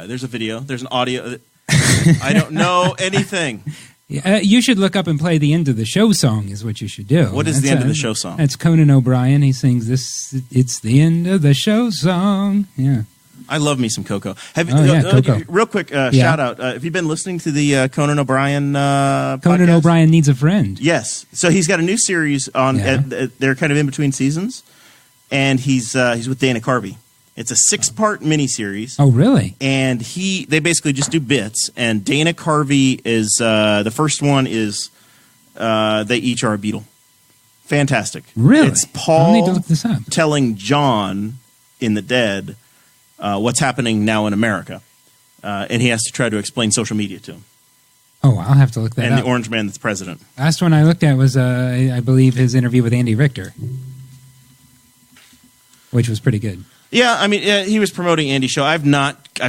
There's a video. There's an audio. I don't know anything. You should look up and play the end of the show song is what you should do. What is the end of the show song? That's Conan O'Brien. He sings this. It's the end of the show song. Yeah. I love me some Coco. Coco. Real quick shout out. Have you been listening to the Conan O'Brien Conan podcast? O'Brien Needs a Friend. Yes. So he's got a new series on. They're kind of in between seasons, and he's with Dana Carvey. It's a 6-part miniseries. Oh, really? And they basically just do bits. And Dana Carvey is the first one is they each are a Beatle. Fantastic. Really? It's I Paul need to look this up. telling John in The Dead what's happening now in America. And he has to try to explain social media to him. Oh, I'll have to look that and up. the orange man that's president. Last one I looked at was, I believe, his interview with Andy Richter, which was pretty good. Yeah, I mean, he was promoting Andy's show. I've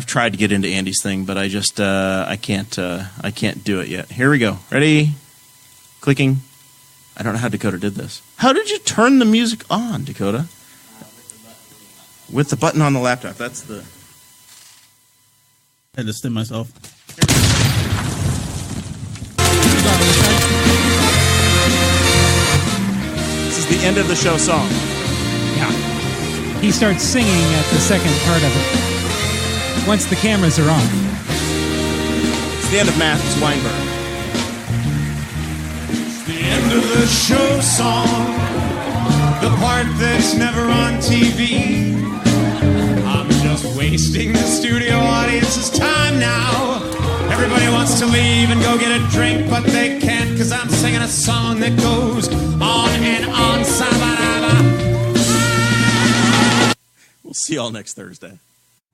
tried to get into Andy's thing, but I just, I can't do it yet. Here we go. Ready? Clicking. I don't know how Dakota did this. How did you turn the music on, Dakota? With the button on the laptop. That's the... I had to stim myself. This is the end of the show song. Yeah. He starts singing at the second part of it. Once the cameras are on. It's the end of Matt's Weinberg. The end of the show song, the part that's never on TV. I'm just wasting the studio audience's time now. Everybody wants to leave and go get a drink, but they can't, because I'm singing a song that goes on and on. We'll see y'all next Thursday.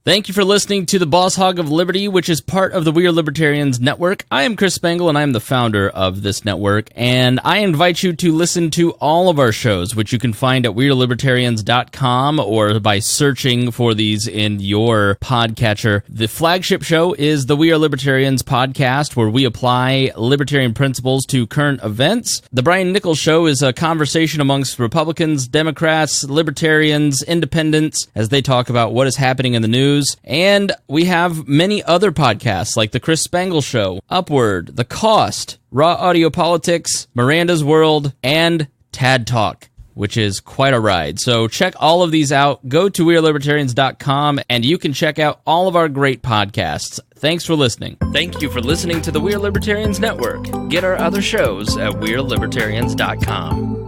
Thank you for listening to the Boss Hog of Liberty, which is part of the We Are Libertarians Network. I am Chris Spangle, and I am the founder of this network, and I invite you to listen to all of our shows, which you can find at WeAreLibertarians.com or by searching for these in your podcatcher. The flagship show is the We Are Libertarians podcast, where we apply libertarian principles to current events. The Brian Nichols Show is a conversation amongst Republicans, Democrats, Libertarians, Independents, as they talk about what is happening in the news. And we have many other podcasts like The Chris Spangle Show, Upward, The Cost, Raw Audio Politics, Miranda's World, and Tad Talk, which is quite a ride. So check all of these out. Go to WeAreLibertarians.com and you can check out all of our great podcasts. Thanks for listening. Thank you for listening to the We Are Libertarians Network. Get our other shows at WeAreLibertarians.com.